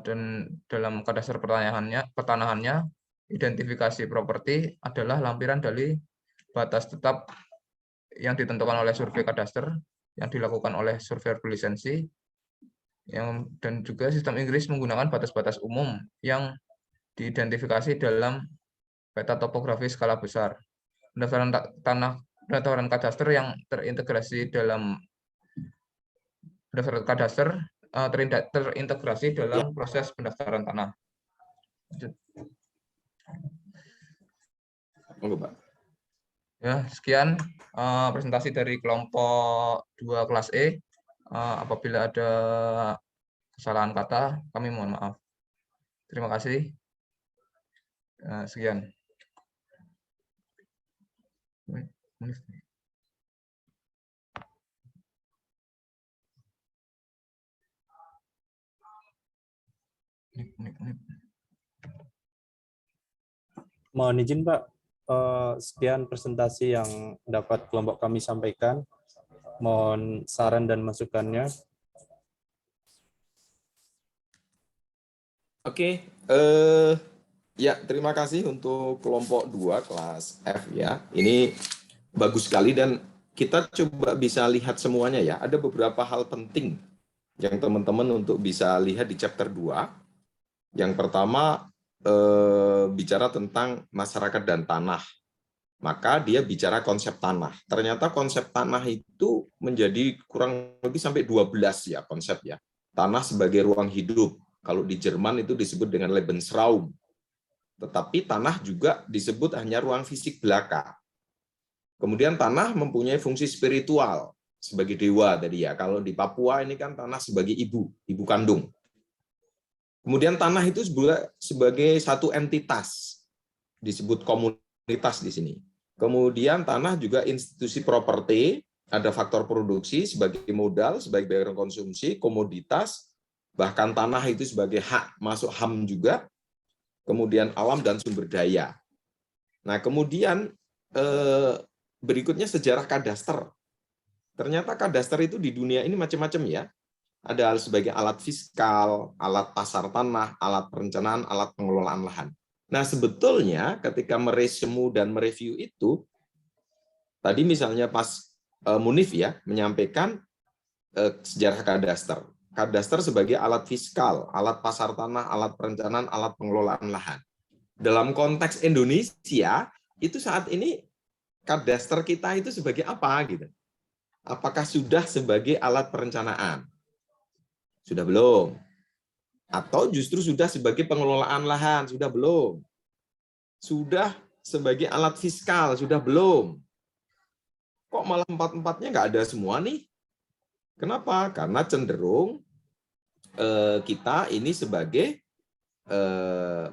dan dalam kadaster pertanahannya, identifikasi properti adalah lampiran dari batas tetap yang ditentukan oleh survei kadaster yang dilakukan oleh surveyor berlisensi, dan juga sistem Inggris menggunakan batas-batas umum yang diidentifikasi dalam peta topografi skala besar. Pendaftaran kadaster yang terintegrasi dalam pendaftaran kadaster terintegrasi dalam proses pendaftaran tanah. Ya, sekian presentasi dari kelompok 2 kelas E. Apabila ada kesalahan kata, kami mohon maaf. Terima kasih. Sekian. Mohon izin Pak, sekian presentasi yang dapat kelompok kami sampaikan. Mohon saran dan masukannya. Oke, ya terima kasih untuk kelompok 2 kelas F ya. Ini bagus sekali dan kita coba bisa lihat semuanya ya. Ada beberapa hal penting yang teman-teman untuk bisa lihat di chapter 2. Yang pertama bicara tentang masyarakat dan tanah. Maka dia bicara konsep tanah. Ternyata konsep tanah itu menjadi kurang lebih sampai 12 ya konsep ya. Tanah sebagai ruang hidup. Kalau di Jerman itu disebut dengan Lebensraum. Tetapi tanah juga disebut hanya ruang fisik belaka. Kemudian tanah mempunyai fungsi spiritual sebagai dewa tadi ya. Kalau di Papua ini kan tanah sebagai ibu kandung. Kemudian tanah itu sebagai satu entitas, disebut komunitas di sini. Kemudian tanah juga institusi properti, ada faktor produksi sebagai modal, sebagai barang konsumsi, komoditas, bahkan tanah itu sebagai hak, masuk HAM juga. Kemudian alam dan sumber daya. Nah, kemudian berikutnya sejarah kadaster. Ternyata kadaster itu di dunia ini macam-macam ya. Ada sebagai alat fiskal, alat pasar tanah, alat perencanaan, alat pengelolaan lahan. Nah, sebetulnya ketika meresume dan mereview itu, tadi misalnya pas Munif ya menyampaikan sejarah kadaster. Kadaster sebagai alat fiskal, alat pasar tanah, alat perencanaan, alat pengelolaan lahan. Dalam konteks Indonesia, itu saat ini kadaster kita itu sebagai apa gitu? Apakah sudah sebagai alat perencanaan? Sudah belum? Atau justru sudah sebagai pengelolaan lahan? Sudah belum? Sudah sebagai alat fiskal? Sudah belum? Kok malah empat-empatnya nggak ada semua nih? Kenapa? Karena cenderung kita ini sebagai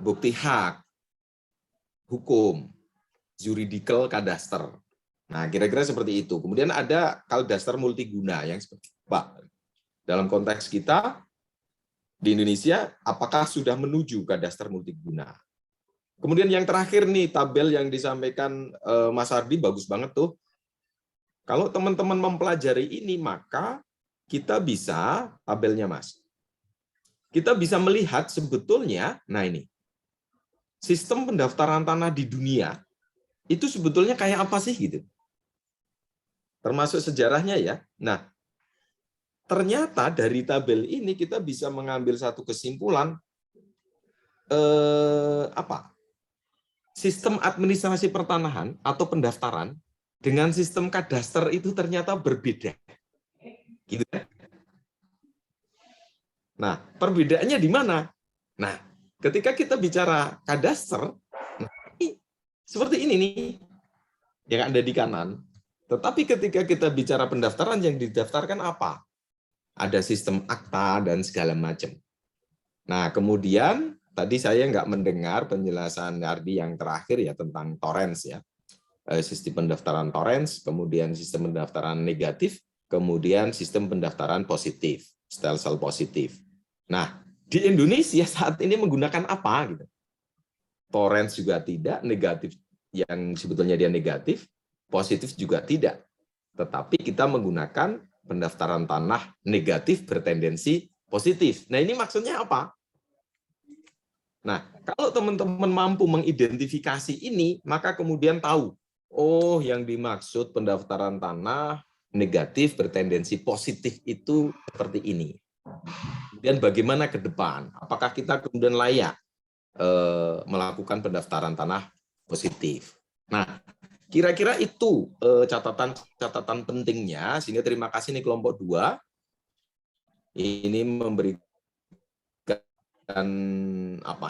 bukti hak, hukum, juridical kadaster. Nah, kira-kira seperti itu. Kemudian ada kadaster multiguna yang seperti Pak. Dalam konteks kita di Indonesia, apakah sudah menuju kadaster multiguna? Kemudian yang terakhir nih, tabel yang disampaikan Mas Ardi bagus banget tuh. Kalau teman-teman mempelajari ini, maka kita bisa, tabelnya Mas, kita bisa melihat sebetulnya, nah ini, sistem pendaftaran tanah di dunia, itu sebetulnya kayak apa sih gitu? termasuk sejarahnya ya. Nah, ternyata dari tabel ini kita bisa mengambil satu kesimpulan, sistem administrasi pertanahan atau pendaftaran dengan sistem kadaster itu ternyata berbeda. Gitu. Nah, perbedaannya di mana? Nah, ketika kita bicara kadaster, seperti ini nih, yang ada di kanan. Tetapi ketika kita bicara pendaftaran, yang didaftarkan apa? Ada sistem akta dan segala macam. Nah, kemudian tadi saya nggak mendengar penjelasan Ardi yang terakhir ya tentang torrents ya. Sistem pendaftaran torrents, kemudian sistem pendaftaran negatif, kemudian sistem pendaftaran positif, stelsel positif. Nah, di Indonesia saat ini menggunakan apa gitu? Torrents juga tidak, negatif yang sebetulnya dia negatif, positif juga tidak. Tetapi kita menggunakan pendaftaran tanah negatif bertendensi positif. Nah, ini maksudnya apa? Nah, kalau teman-teman mampu mengidentifikasi ini, maka kemudian tahu, oh yang dimaksud pendaftaran tanah negatif bertendensi positif itu seperti ini. Kemudian bagaimana ke depan? Apakah kita kemudian layak melakukan pendaftaran tanah positif? Nah, kira-kira itu catatan pentingnya, sehingga terima kasih nih kelompok 2. Ini memberikan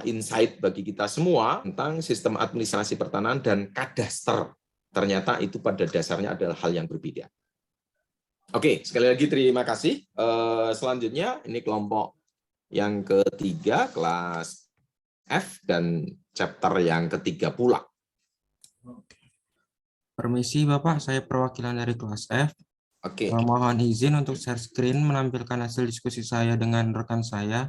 insight bagi kita semua tentang sistem administrasi pertanahan dan kadaster. Ternyata itu pada dasarnya adalah hal yang berbeda. Oke, sekali lagi terima kasih. Selanjutnya ini kelompok yang ketiga, kelas F dan chapter yang ketiga pula. Permisi Bapak, saya perwakilan dari kelas F. Oke. Mohon izin untuk share screen menampilkan hasil diskusi saya dengan rekan saya.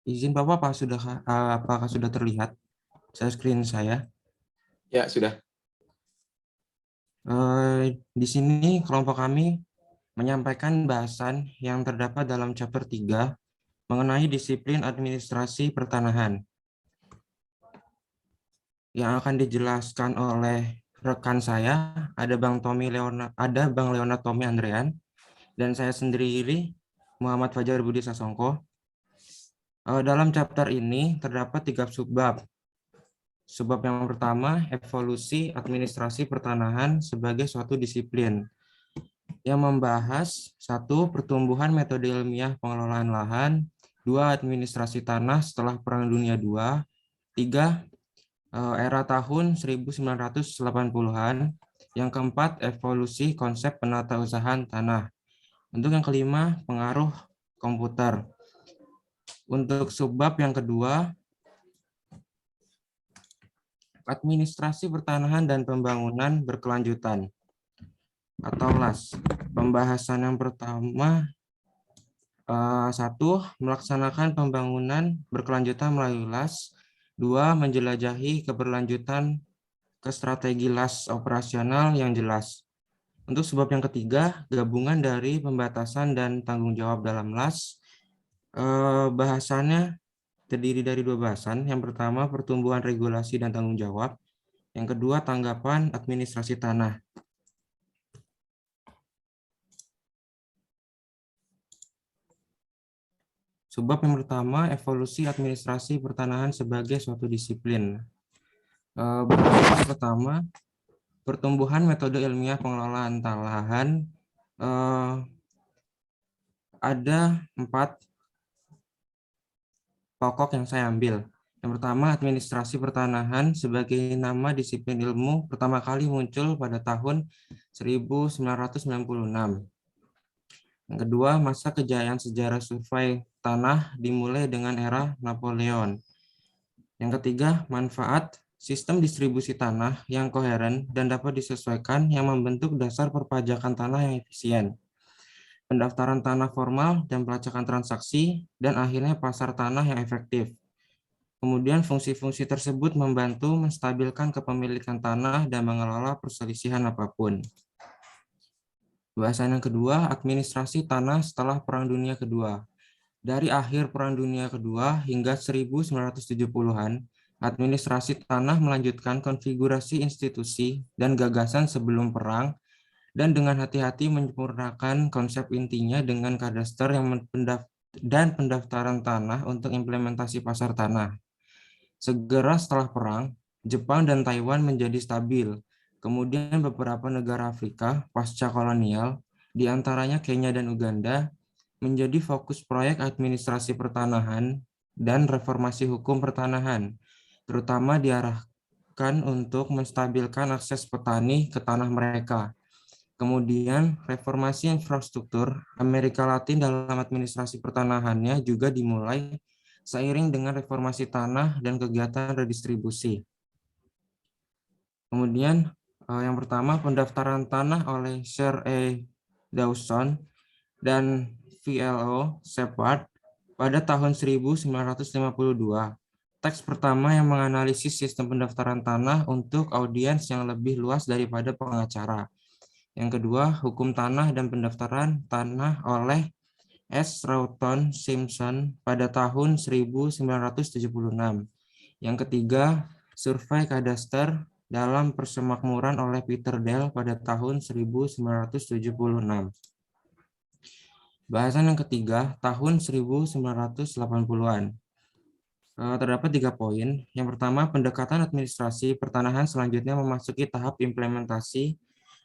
Izin Bapak, apakah sudah terlihat share screen saya? Ya, sudah. Di sini kelompok kami menyampaikan bahasan yang terdapat dalam chapter 3 mengenai disiplin administrasi pertanahan yang akan dijelaskan oleh rekan saya. Ada Bang Leonard Tommy Andrean dan saya sendiri Muhammad Fajar Budi Sasongko. Dalam chapter ini terdapat 3 subbab. Subbab yang pertama, evolusi administrasi pertanahan sebagai suatu disiplin, yang membahas 1. Pertumbuhan metode ilmiah pengelolaan lahan, 2. Administrasi tanah setelah Perang Dunia II, 3. Era tahun 1980-an, yang keempat, evolusi konsep penatausahaan tanah. Untuk yang kelima, pengaruh komputer. Untuk subbab yang kedua, administrasi pertanahan dan pembangunan berkelanjutan atau LAS. Pembahasan yang pertama, 1. Melaksanakan pembangunan berkelanjutan melalui LAS. 2. Menjelajahi keberlanjutan ke strategi LAS operasional yang jelas. Untuk subbab yang ketiga, gabungan dari pembatasan dan tanggung jawab dalam LAS. Bahasannya terdiri dari 2 bahasan. Yang pertama, pertumbuhan regulasi dan tanggung jawab. Yang kedua, tanggapan administrasi tanah. Subbab yang pertama, evolusi administrasi pertanahan sebagai suatu disiplin. Bahasan pertama, pertumbuhan metode ilmiah pengelolaan lahan. Ada 4 pokok yang saya ambil. Yang pertama, administrasi pertanahan sebagai nama disiplin ilmu pertama kali muncul pada tahun 1996. Yang kedua, masa kejayaan sejarah survei tanah dimulai dengan era Napoleon. Yang ketiga, manfaat sistem distribusi tanah yang koheren dan dapat disesuaikan yang membentuk dasar perpajakan tanah yang efisien. Pendaftaran tanah formal dan pelacakan transaksi, dan akhirnya pasar tanah yang efektif. Kemudian fungsi-fungsi tersebut membantu menstabilkan kepemilikan tanah dan mengelola perselisihan apapun. Bahasan yang kedua, administrasi tanah setelah Perang Dunia Kedua. Dari akhir Perang Dunia Kedua hingga 1970-an, administrasi tanah melanjutkan konfigurasi institusi dan gagasan sebelum perang dan dengan hati-hati menyempurnakan konsep intinya dengan kadaster dan pendaftaran tanah untuk implementasi pasar tanah. Segera setelah perang, Jepang dan Taiwan menjadi stabil. Kemudian beberapa negara Afrika pasca kolonial, di antaranya Kenya dan Uganda, menjadi fokus proyek administrasi pertanahan dan reformasi hukum pertanahan, terutama diarahkan untuk menstabilkan akses petani ke tanah mereka. Kemudian, reformasi infrastruktur Amerika Latin dalam administrasi pertanahannya juga dimulai seiring dengan reformasi tanah dan kegiatan redistribusi. Kemudian, yang pertama, pendaftaran tanah oleh Sir A. Dawson dan VLO Shepard pada tahun 1952. Teks pertama yang menganalisis sistem pendaftaran tanah untuk audiens yang lebih luas daripada pengacara. Yang kedua, hukum tanah dan pendaftaran tanah oleh S. Rawton Simpson pada tahun 1976. Yang ketiga, survei kadaster dalam persemakmuran oleh Peter Dell pada tahun 1976. Bahasan yang ketiga, tahun 1980-an. Terdapat 3 poin. Yang pertama, pendekatan administrasi pertanahan selanjutnya memasuki tahap implementasi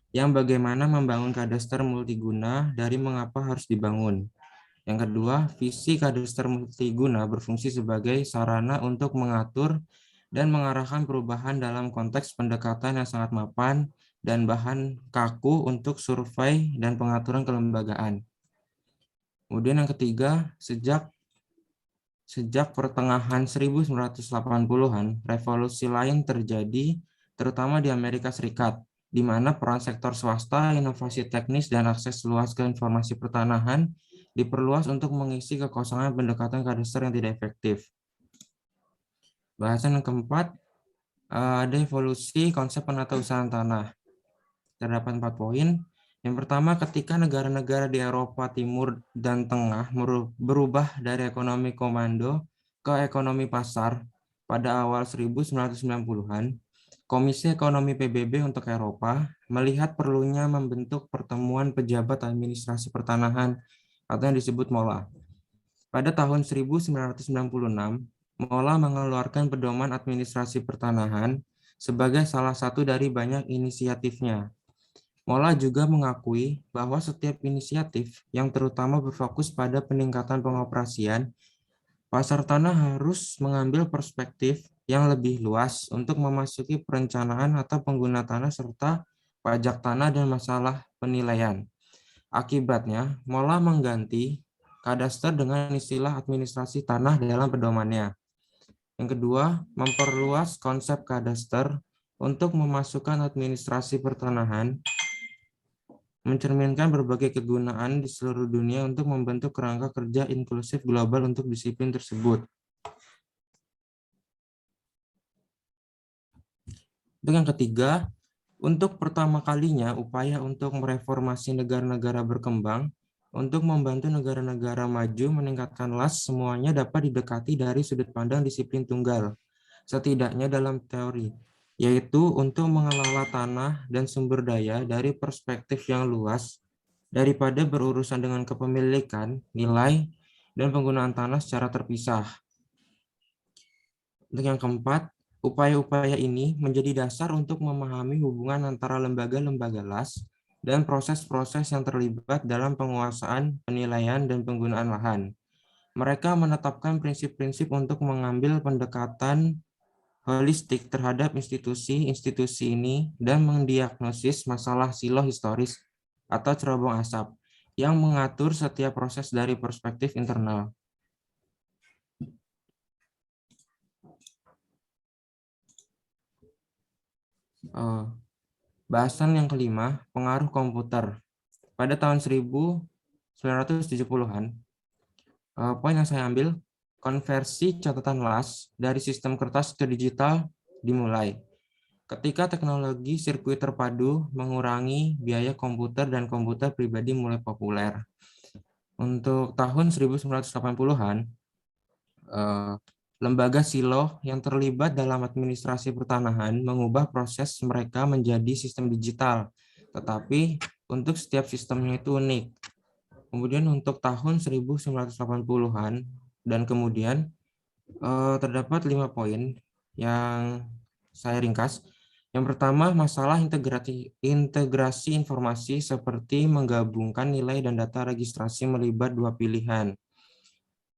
yang bagaimana membangun kadaster multiguna dari mengapa harus dibangun. Yang kedua, visi kadaster multiguna berfungsi sebagai sarana untuk mengatur dan mengarahkan perubahan dalam konteks pendekatan yang sangat mapan dan bahan kaku untuk survei dan pengaturan kelembagaan. Kemudian yang ketiga, sejak pertengahan 1980-an, revolusi lain terjadi terutama di Amerika Serikat, di mana peran sektor swasta, inovasi teknis, dan akses luas ke informasi pertanahan diperluas untuk mengisi kekosongan pendekatan kadaster yang tidak efektif. Bahasan yang keempat, ada evolusi konsep penatausahaan tanah. Terdapat 4 poin. Yang pertama, ketika negara-negara di Eropa Timur dan Tengah berubah dari ekonomi komando ke ekonomi pasar pada awal 1990-an, Komisi Ekonomi PBB untuk Eropa melihat perlunya membentuk pertemuan pejabat administrasi pertanahan atau yang disebut MOLA. Pada tahun 1996, MOLA mengeluarkan pedoman administrasi pertanahan sebagai salah satu dari banyak inisiatifnya. MOLA juga mengakui bahwa setiap inisiatif yang terutama berfokus pada peningkatan pengoperasian pasar tanah harus mengambil perspektif yang lebih luas untuk memasuki perencanaan atau pengguna tanah serta pajak tanah dan masalah penilaian. Akibatnya, MOLA mengganti kadaster dengan istilah administrasi tanah dalam pedomannya. Yang kedua, memperluas konsep kadaster untuk memasukkan administrasi pertanahan, mencerminkan berbagai kegunaan di seluruh dunia untuk membentuk kerangka kerja inklusif global untuk disiplin tersebut. Untuk yang ketiga, untuk pertama kalinya upaya untuk mereformasi negara-negara berkembang untuk membantu negara-negara maju meningkatkan las semuanya dapat didekati dari sudut pandang disiplin tunggal, setidaknya dalam teori, yaitu untuk mengelola tanah dan sumber daya dari perspektif yang luas daripada berurusan dengan kepemilikan, nilai, dan penggunaan tanah secara terpisah. Untuk yang keempat, upaya-upaya ini menjadi dasar untuk memahami hubungan antara lembaga-lembaga las dan proses-proses yang terlibat dalam penguasaan, penilaian, dan penggunaan lahan. Mereka menetapkan prinsip-prinsip untuk mengambil pendekatan holistik terhadap institusi-institusi ini dan mendiagnosis masalah silo historis atau cerobong asap yang mengatur setiap proses dari perspektif internal. Bahasan yang kelima, pengaruh komputer. Pada tahun 1970-an, poin yang saya ambil, konversi catatan las dari sistem kertas ke digital dimulai. ketika teknologi sirkuit terpadu mengurangi biaya komputer dan komputer pribadi mulai populer. Untuk tahun 1980-an, lembaga silo yang terlibat dalam administrasi pertanahan mengubah proses mereka menjadi sistem digital, tetapi untuk setiap sistemnya itu unik. Kemudian untuk tahun 1980-an dan kemudian terdapat 5 poin yang saya ringkas. Yang pertama, masalah integrasi informasi seperti menggabungkan nilai dan data registrasi melibat dua pilihan.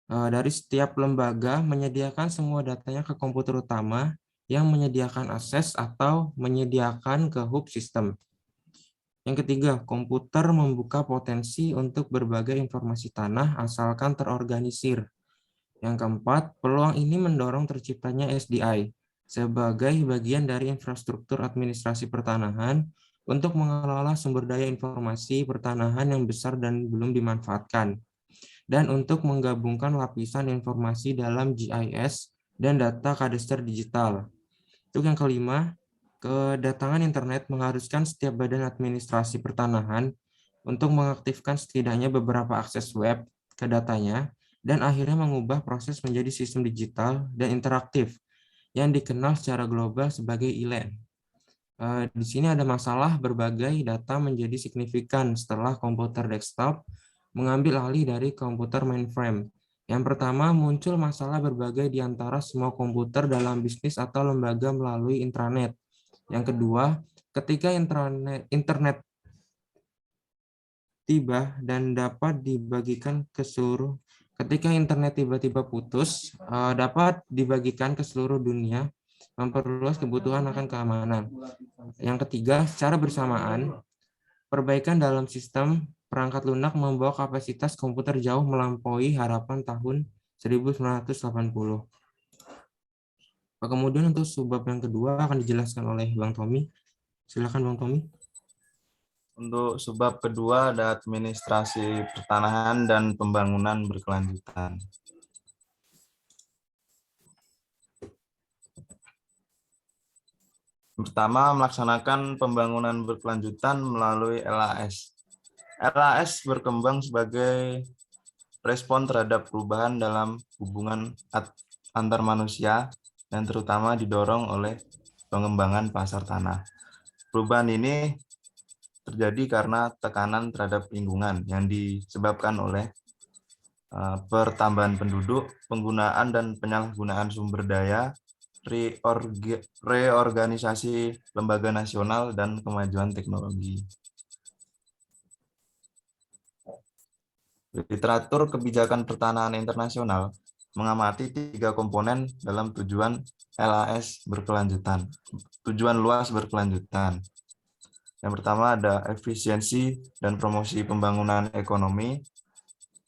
Dari setiap lembaga menyediakan semua datanya ke komputer utama yang menyediakan akses atau menyediakan ke hub sistem. Yang ketiga, komputer membuka potensi untuk berbagai informasi tanah asalkan terorganisir. Yang keempat, peluang ini mendorong terciptanya SDI sebagai bagian dari infrastruktur administrasi pertanahan untuk mengelola sumber daya informasi pertanahan yang besar dan belum dimanfaatkan, dan untuk menggabungkan lapisan informasi dalam GIS dan data kadaster digital. Untuk yang kelima, kedatangan internet mengharuskan setiap badan administrasi pertanahan untuk mengaktifkan setidaknya beberapa akses web ke datanya, dan akhirnya mengubah proses menjadi sistem digital dan interaktif yang dikenal secara global sebagai e-land. Di sini ada masalah berbagai data menjadi signifikan setelah komputer desktop mengambil alih dari komputer mainframe. Yang pertama, muncul masalah berbagai di antara semua komputer dalam bisnis atau lembaga melalui intranet. Yang kedua, ketika internet tiba dan dapat dibagikan ke seluruh, ketika internet tiba-tiba putus, dapat dibagikan ke seluruh dunia, memperluas kebutuhan akan keamanan. Yang ketiga, secara bersamaan, perbaikan dalam sistem perangkat lunak membawa kapasitas komputer jauh melampaui harapan tahun 1980. Kemudian untuk subbab yang kedua akan dijelaskan oleh Bang Tommy. Silakan Bang Tommy. Untuk subbab kedua ada administrasi pertanahan dan pembangunan berkelanjutan. Pertama, melaksanakan pembangunan berkelanjutan melalui LAS. LAS berkembang sebagai respon terhadap perubahan dalam hubungan antar manusia dan terutama didorong oleh pengembangan pasar tanah. Perubahan ini terjadi karena tekanan terhadap lingkungan yang disebabkan oleh pertambahan penduduk, penggunaan dan penyalahgunaan sumber daya, reorganisasi lembaga nasional, dan kemajuan teknologi. Literatur kebijakan pertanahan internasional mengamati 3 komponen dalam tujuan LAS berkelanjutan, tujuan luas berkelanjutan. Yang pertama ada efisiensi dan promosi pembangunan ekonomi,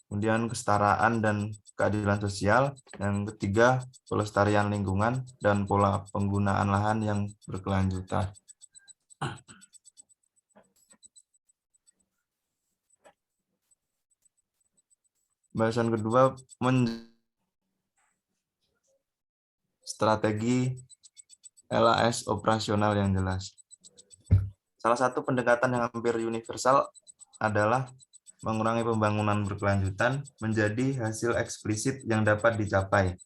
kemudian kesetaraan dan keadilan sosial, yang ketiga pelestarian lingkungan dan pola penggunaan lahan yang berkelanjutan. Bahasan kedua, strategi LAS operasional yang jelas. Salah satu pendekatan yang hampir universal adalah mengurangi pembangunan berkelanjutan menjadi hasil eksplisit yang dapat dicapai.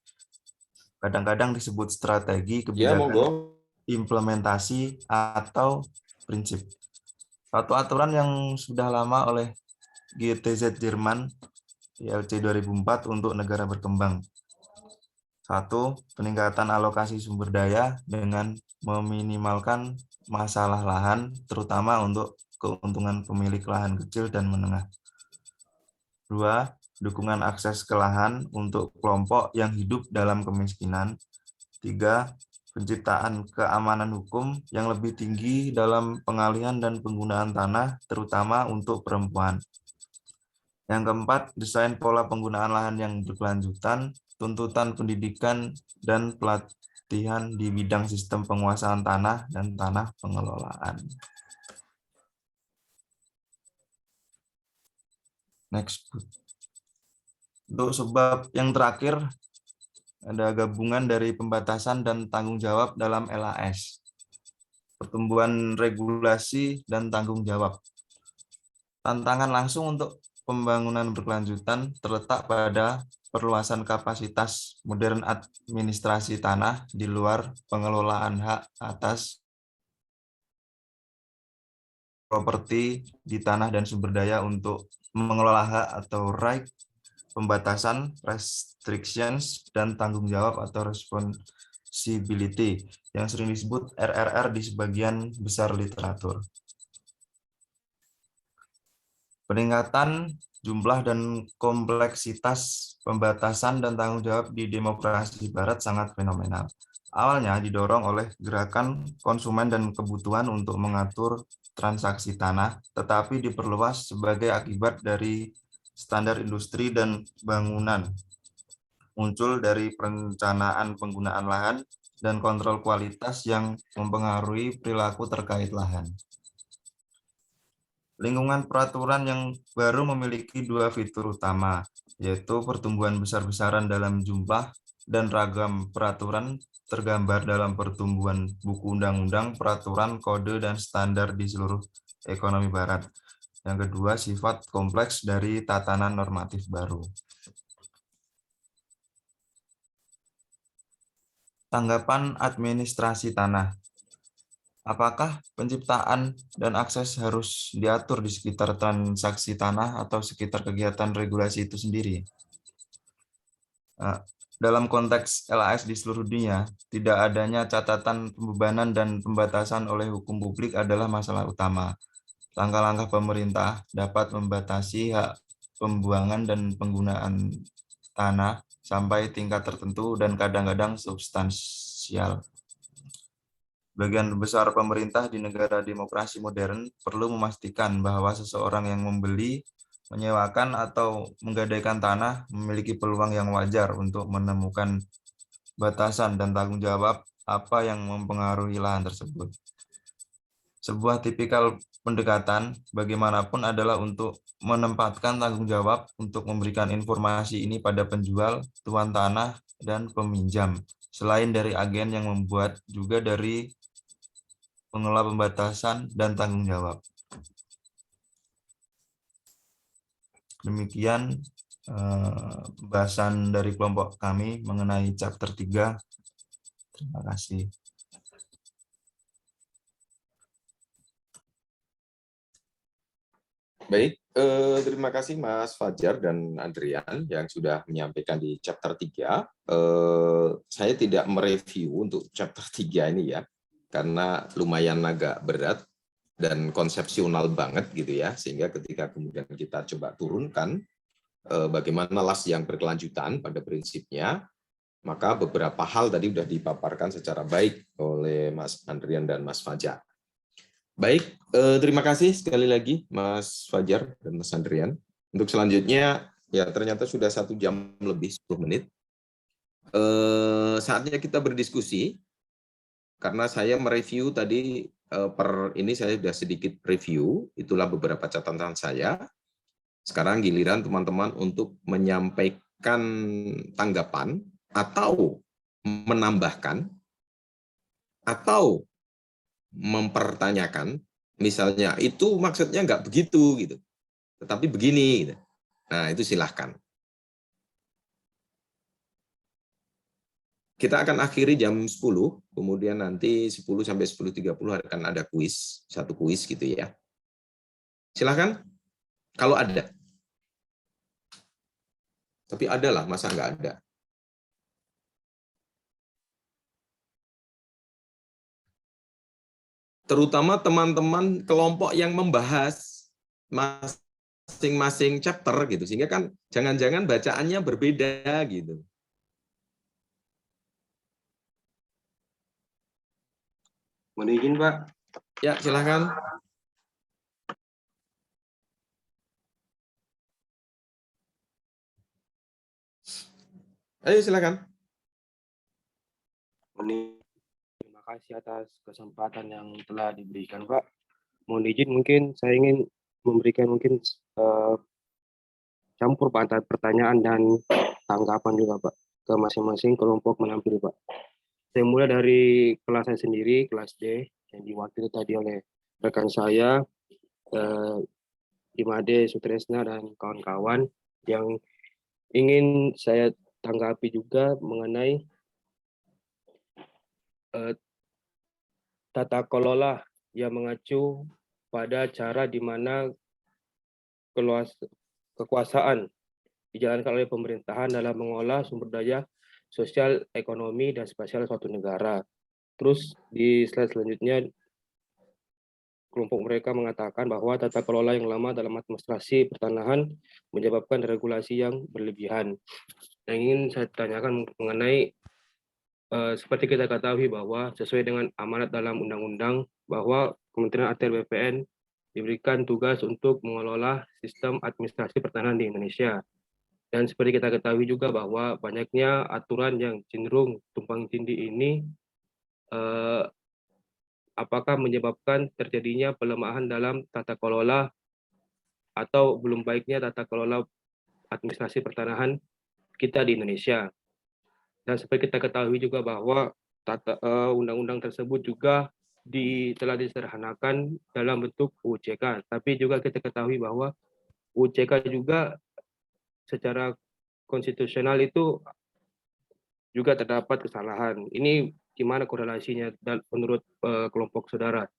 Kadang-kadang disebut strategi kebijakan, implementasi, atau prinsip. Suatu aturan yang sudah lama oleh GTZ Jerman, ILC 2004 untuk negara berkembang. 1. Peningkatan alokasi sumber daya dengan meminimalkan masalah lahan, terutama untuk keuntungan pemilik lahan kecil dan menengah. 2. Dukungan akses ke lahan untuk kelompok yang hidup dalam kemiskinan. 3. Penciptaan keamanan hukum yang lebih tinggi dalam pengalihan dan penggunaan tanah, terutama untuk perempuan. Yang keempat, desain pola penggunaan lahan yang berkelanjutan, tuntutan pendidikan, dan pelatihan di bidang sistem penguasaan tanah dan tanah pengelolaan. Next. Untuk sebab yang terakhir, ada gabungan dari pembatasan dan tanggung jawab dalam LAS. pertumbuhan regulasi, dan tanggung jawab. Tantangan langsung untuk pembangunan berkelanjutan terletak pada perluasan kapasitas modern administrasi tanah di luar pengelolaan hak atas properti di tanah dan sumber daya untuk mengelola hak atau right, pembatasan, restrictions, dan tanggung jawab atau responsibility yang sering disebut RRR di sebagian besar literatur. Peningkatan jumlah dan kompleksitas pembatasan dan tanggung jawab di demokrasi barat sangat fenomenal. Awalnya didorong oleh gerakan konsumen dan kebutuhan untuk mengatur transaksi tanah, tetapi diperluas sebagai akibat dari standar industri dan bangunan, muncul dari perencanaan penggunaan lahan dan kontrol kualitas yang mempengaruhi perilaku terkait lahan. Lingkungan peraturan yang baru memiliki dua fitur utama, yaitu pertumbuhan besar-besaran dalam jumlah dan ragam peraturan tergambar dalam pertumbuhan buku undang-undang, peraturan, kode, dan standar di seluruh ekonomi barat. Yang kedua, sifat kompleks dari tatanan normatif baru. Tanggapan administrasi tanah. Apakah penciptaan dan akses harus diatur di sekitar transaksi tanah atau sekitar kegiatan regulasi itu sendiri? Dalam konteks LAS di seluruh dunia, tidak adanya catatan pembebanan dan pembatasan oleh hukum publik adalah masalah utama. Langkah-langkah pemerintah dapat membatasi hak pembuangan dan penggunaan tanah sampai tingkat tertentu dan kadang-kadang substansial. Bagian besar pemerintah di negara demokrasi modern perlu memastikan bahwa seseorang yang membeli, menyewakan, atau menggadaikan tanah memiliki peluang yang wajar untuk menemukan batasan dan tanggung jawab apa yang mempengaruhi lahan tersebut. Sebuah tipikal pendekatan bagaimanapun adalah untuk menempatkan tanggung jawab untuk memberikan informasi ini pada penjual, tuan tanah, dan peminjam, selain dari agen yang membuat juga dari pengelola pembatasan dan tanggung jawab. Demikian pembahasan dari kelompok kami mengenai chapter 3. Terima kasih. Baik, terima kasih Mas Fajar dan Andrian yang sudah menyampaikan di chapter 3. Saya tidak mereview untuk chapter 3 ini ya, karena lumayan agak berat dan konsepsional banget gitu ya, sehingga ketika kemudian kita coba turunkan bagaimana LAS yang berkelanjutan pada prinsipnya, maka beberapa hal tadi sudah dipaparkan secara baik oleh Mas Andrian dan Mas Fajar. Baik, terima kasih sekali lagi Mas Fajar dan Mas Andrian. Untuk selanjutnya, ya ternyata sudah 1 jam lebih 10 menit. Saatnya kita berdiskusi, karena saya mereview tadi, per ini saya sudah sedikit review, itulah beberapa catatan saya. Sekarang giliran teman-teman untuk menyampaikan tanggapan, atau menambahkan, atau mempertanyakan, misalnya itu maksudnya nggak begitu gitu, tetapi begini gitu. Nah itu silahkan. Kita akan akhiri jam 10, kemudian nanti 10 sampai 10.30 akan ada kuis, 1 kuis gitu ya. Silahkan kalau ada. Tapi ada lah, masa nggak ada. Terutama teman-teman kelompok yang membahas masing-masing chapter gitu, sehingga kan jangan-jangan bacaannya berbeda gitu. Mohon izin, Pak. Ya, silakan. Ayo, silakan. Terima kasih atas kesempatan yang telah diberikan, Pak. Mohon izin, mungkin saya ingin memberikan campur antara pertanyaan dan tanggapan juga, Pak, ke masing-masing kelompok menampil, Pak. Saya mulai dari kelas saya sendiri, kelas D. yang diwakili tadi oleh rekan saya Imade Sutresna dan kawan-kawan. Yang ingin saya tanggapi juga mengenai tata kelola yang mengacu pada cara di mana kekuasaan dijalankan oleh pemerintahan dalam mengolah sumber daya sosial, ekonomi, dan spasial suatu negara. Terus di slide selanjutnya, kelompok mereka mengatakan bahwa tata kelola yang lama dalam administrasi pertanahan menyebabkan regulasi yang berlebihan. Yang ingin saya tanyakan mengenai seperti kita ketahui bahwa sesuai dengan amanat dalam undang-undang bahwa Kementerian ATR BPN diberikan tugas untuk mengelola sistem administrasi pertanahan di Indonesia. Dan seperti kita ketahui juga bahwa banyaknya aturan yang cenderung tumpang tindih ini apakah menyebabkan terjadinya pelemahan dalam tata kelola atau belum baiknya tata kelola administrasi pertanahan kita di Indonesia. Dan seperti kita ketahui juga bahwa undang-undang tersebut juga telah disederhanakan dalam bentuk UCK. Tapi juga kita ketahui bahwa UCK juga secara konstitusional itu juga terdapat kesalahan. Ini gimana korelasinya menurut kelompok saudara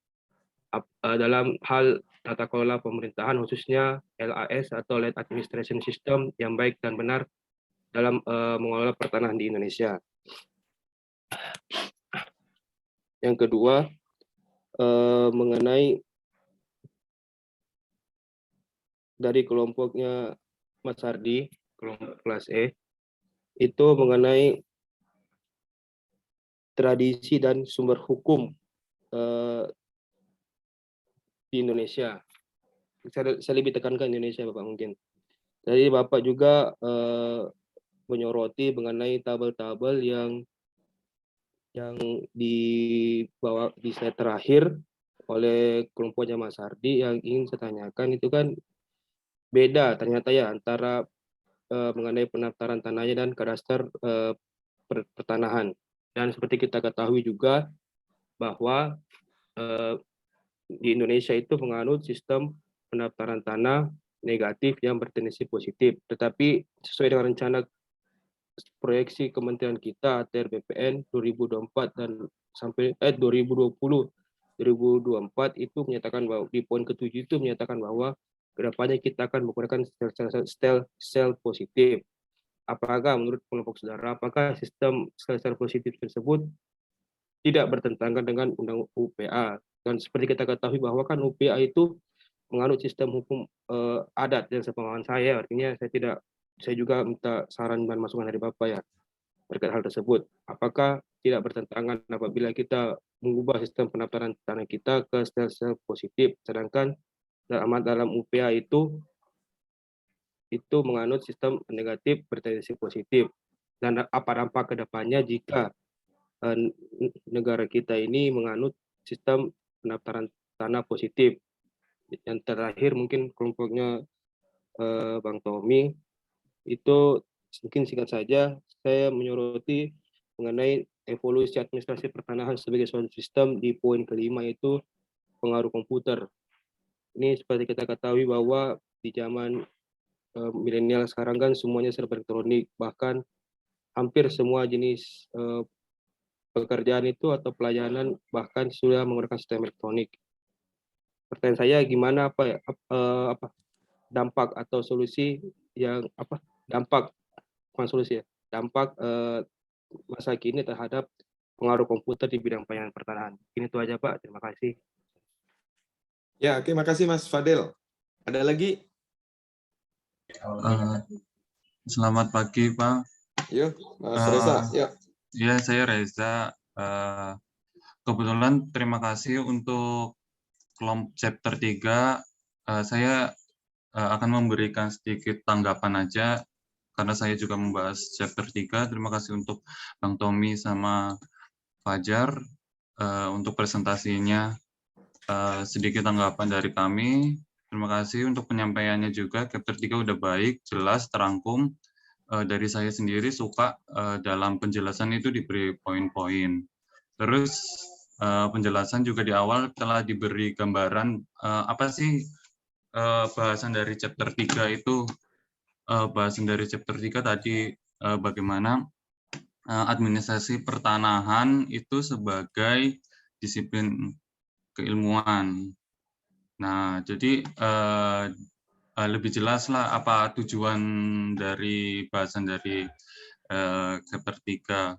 dalam hal tata kelola pemerintahan khususnya LAS atau Land Administration System yang baik dan benar dalam mengelola pertanahan di Indonesia. Yang kedua, mengenai dari kelompoknya Mas Hardi, kelompok kelas E, itu mengenai tradisi dan sumber hukum di Indonesia. Saya lebih tekankan Indonesia, Bapak mungkin. Jadi Bapak juga menyoroti mengenai tabel-tabel yang dibawa di slide terakhir oleh kelompoknya Mas Hardi. Yang ingin saya tanyakan itu kan beda ternyata ya antara mengenai pendaftaran tanahnya dan kadaster pertanahan. Dan seperti kita ketahui juga bahwa di Indonesia itu menganut sistem pendaftaran tanah negatif yang bertendensi positif. Tetapi sesuai dengan rencana proyeksi Kementerian kita ATR BPN 2024 dan sampai 2024 itu menyatakan bahwa di poin ke-7 itu menyatakan bahwa kedepannya kita akan menggunakan sel positif. Apakah menurut kelompok saudara, apakah sistem sel positif tersebut tidak bertentangan dengan undang UPA? Dan seperti kita ketahui bahwa kan UPA itu menganut sistem hukum adat dan sepemahaman saya, artinya saya juga minta saran dan masukan dari Bapak ya terkait hal tersebut. Apakah tidak bertentangan apabila kita mengubah sistem pendaftaran tanah kita ke sel positif, sedangkan dalam UPA itu menganut sistem negatif bertendensi positif, dan apa dampak kedepannya jika negara kita ini menganut sistem pendaftaran tanah positif. Yang terakhir mungkin kelompoknya Bang Tommy itu mungkin singkat saja, saya menyoroti mengenai evolusi administrasi pertanahan sebagai suatu sistem di poin kelima itu pengaruh komputer. Ini seperti kita ketahui bahwa di zaman milenial sekarang kan semuanya serba elektronik, bahkan hampir semua jenis pekerjaan itu atau pelayanan bahkan sudah menggunakan sistem elektronik. Pertanyaan saya gimana dampak atau solusi yang dampak masa kini terhadap pengaruh komputer di bidang pelayanan pertanahan. Ini itu aja Pak, terima kasih. Ya, terima kasih Mas Fadil. Ada lagi? Selamat pagi Pak. Yuk, Mas Reza. Yuk. Ya, saya Reza. Kebetulan terima kasih untuk kelompok chapter 3. Saya akan memberikan sedikit tanggapan aja karena saya juga membahas chapter 3. Terima kasih untuk Bang Tommy sama Fajar untuk presentasinya. Sedikit tanggapan dari kami. Terima kasih untuk penyampaiannya juga. Chapter 3 udah baik, jelas, terangkum. Dari saya sendiri suka dalam penjelasan itu diberi poin-poin. Terus penjelasan juga di awal telah diberi gambaran apa sih bahasan dari chapter 3 itu. Bahasan dari chapter 3 tadi bagaimana administrasi pertanahan itu sebagai disiplin keilmuan. Nah, jadi lebih jelas lah apa tujuan dari bahasan dari chapter 3.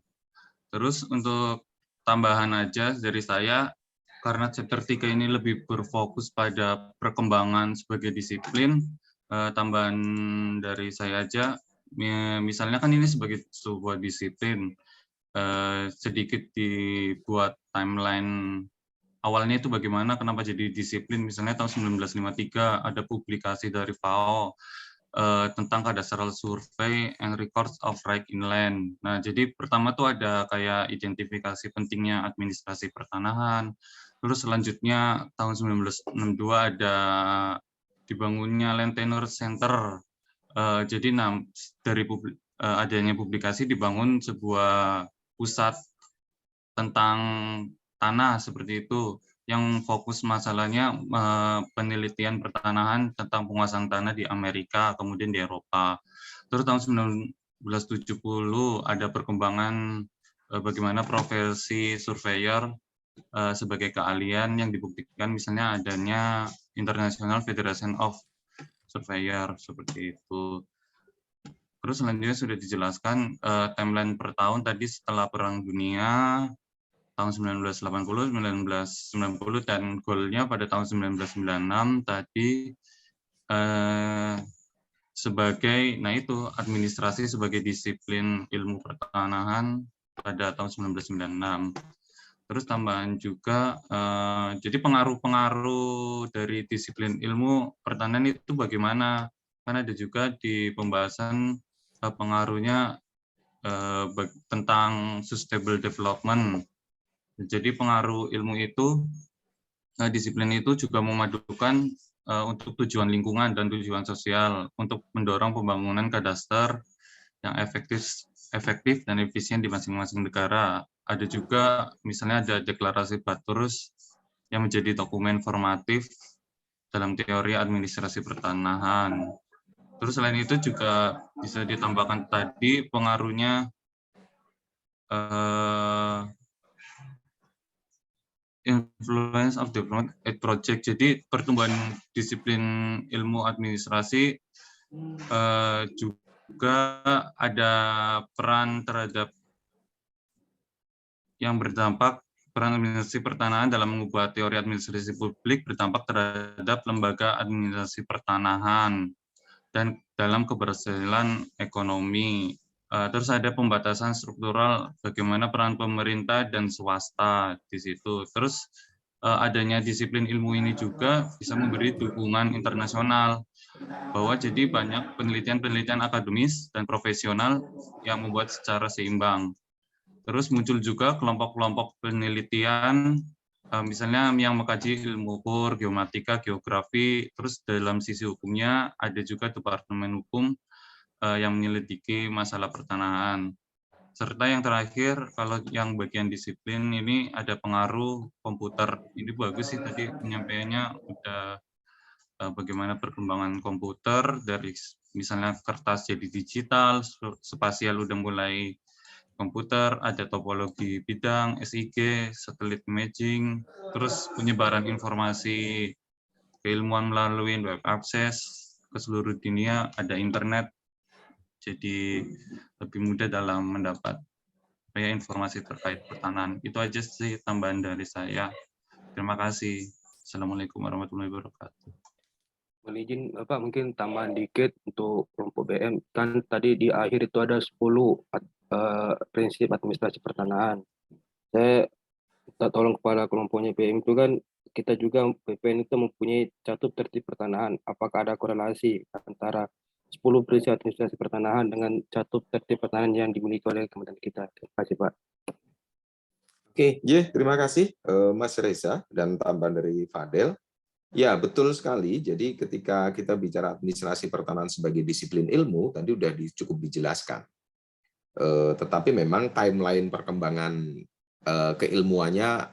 Terus untuk tambahan aja dari saya, karena chapter 3 ini lebih berfokus pada perkembangan sebagai disiplin, tambahan dari saya aja, misalnya kan ini sebagai sebuah disiplin, sedikit dibuat timeline awalnya itu bagaimana, kenapa jadi disiplin. Misalnya tahun 1953 ada publikasi dari FAO tentang cadastral survey and records of right inland. Nah, jadi pertama tuh ada kayak identifikasi pentingnya administrasi pertanahan. Terus selanjutnya tahun 1962 ada dibangunnya Land Tenure Center. Jadi dari adanya publikasi dibangun sebuah pusat tentang tanah seperti itu, yang fokus masalahnya penelitian pertanahan tentang penguasaan tanah di Amerika, kemudian di Eropa. Terus tahun 1970 ada perkembangan bagaimana profesi surveyor sebagai keahlian yang dibuktikan, misalnya adanya International Federation of Surveyor seperti itu. Terus selanjutnya sudah dijelaskan timeline per tahun tadi setelah Perang Dunia tahun 1980, 1990 dan goalnya pada tahun 1996 tadi sebagai, nah itu administrasi sebagai disiplin ilmu pertanahan pada tahun 1996. Terus tambahan juga, jadi pengaruh-pengaruh dari disiplin ilmu pertanahan itu bagaimana? Kan ada juga di pembahasan pengaruhnya tentang sustainable development. Jadi pengaruh ilmu itu, disiplin itu juga memadukan untuk tujuan lingkungan dan tujuan sosial untuk mendorong pembangunan kadaster yang efektif dan efisien di masing-masing negara. Ada juga misalnya ada deklarasi Bathurst yang menjadi dokumen formatif dalam teori administrasi pertanahan. Terus selain itu juga bisa ditambahkan tadi pengaruhnya influence of development at project. Jadi pertumbuhan disiplin ilmu administrasi juga ada peran terhadap yang berdampak, peran administrasi pertanahan dalam mengubah teori administrasi publik berdampak terhadap lembaga administrasi pertanahan dan dalam keberhasilan ekonomi. Terus ada pembatasan struktural bagaimana peran pemerintah dan swasta di situ. Terus adanya disiplin ilmu ini juga bisa memberi dukungan internasional, bahwa jadi banyak penelitian-penelitian akademis dan profesional yang membuat secara seimbang. Terus muncul juga kelompok-kelompok penelitian, misalnya yang mengkaji ilmu ukur, geomatika, geografi. Terus dalam sisi hukumnya ada juga Departemen Hukum yang menyelidiki masalah pertanahan. Serta yang terakhir, kalau yang bagian disiplin ini ada pengaruh komputer. Ini bagus sih tadi penyampaiannya, udah bagaimana perkembangan komputer dari misalnya kertas jadi digital, spasial udah mulai komputer, ada topologi bidang, SIG, satelit imaging, terus penyebaran informasi keilmuan melalui web akses ke seluruh dunia, ada internet, jadi lebih mudah dalam mendapat informasi terkait pertanahan. Itu aja sih tambahan dari saya. Terima kasih. Assalamualaikum warahmatullahi wabarakatuh. Mohon izin Bapak, mungkin tambahan dikit untuk kelompok BM. Kan tadi di akhir itu ada 10 prinsip administrasi pertanahan. Saya minta tolong kepada kelompoknya BM itu kan, kita juga BPN itu mempunyai catut tertib pertanahan. Apakah ada korelasi antara 10 prinsip administrasi pertanahan dengan catut tertib pertanahan yang dimiliki oleh Kementerian kita? Terima kasih Pak. Oke, terima kasih Mas Reza dan tambahan dari Fadel. Ya, betul sekali. Jadi ketika kita bicara administrasi pertanahan sebagai disiplin ilmu, tadi sudah cukup dijelaskan. Tetapi memang timeline perkembangan keilmuannya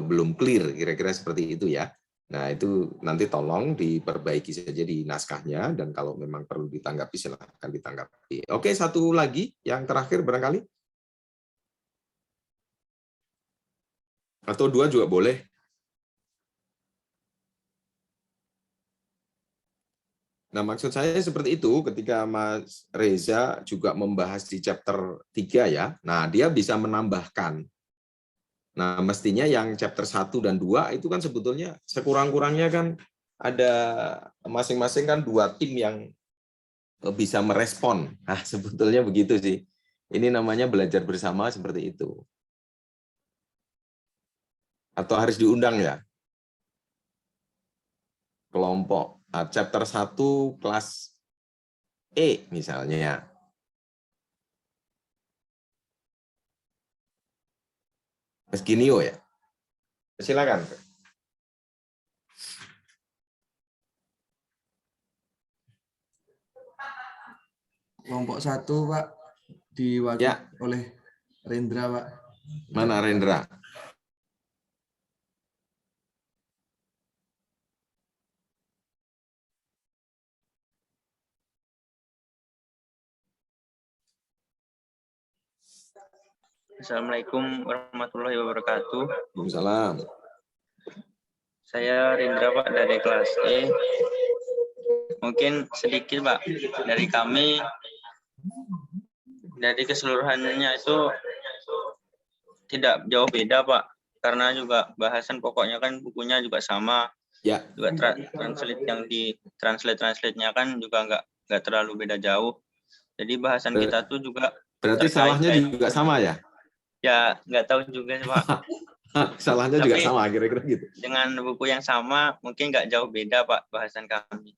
belum clear, kira-kira seperti itu ya. Nah, itu nanti tolong diperbaiki saja di naskahnya, dan kalau memang perlu ditanggapi, silahkan ditanggapi. Oke, satu lagi, yang terakhir barangkali. Atau dua juga boleh. Nah, maksud saya seperti itu, ketika Mas Reza juga membahas di chapter 3 ya, nah dia bisa menambahkan. Nah, mestinya yang chapter 1 dan 2 itu kan sebetulnya sekurang-kurangnya kan ada masing-masing kan 2 tim yang bisa merespon. Nah, sebetulnya begitu sih. Ini namanya belajar bersama seperti itu. Atau harus diundang ya? Kelompok chapter 1 kelas E misalnya. Mas Ginio ya? Silakan. Kelompok 1, Pak, diwakili oleh Rendra, Pak. Mana Rendra? Assalamualaikum warahmatullahi wabarakatuh. Waalaikumsalam. Saya Rindra, Pak, dari kelas E. Mungkin sedikit, Pak, dari kami, dari keseluruhannya itu tidak jauh beda, Pak. Karena juga bahasan pokoknya kan bukunya juga sama. Ya. Juga translate yang di translate-nya kan juga nggak terlalu beda jauh. Jadi bahasan kita tuh juga berarti salahnya juga sama ya? Ya, nggak tahu juga sih, Pak. Salahnya Tapi, juga sama, kira-kira gitu. Dengan buku yang sama, mungkin nggak jauh beda, Pak, bahasan kami.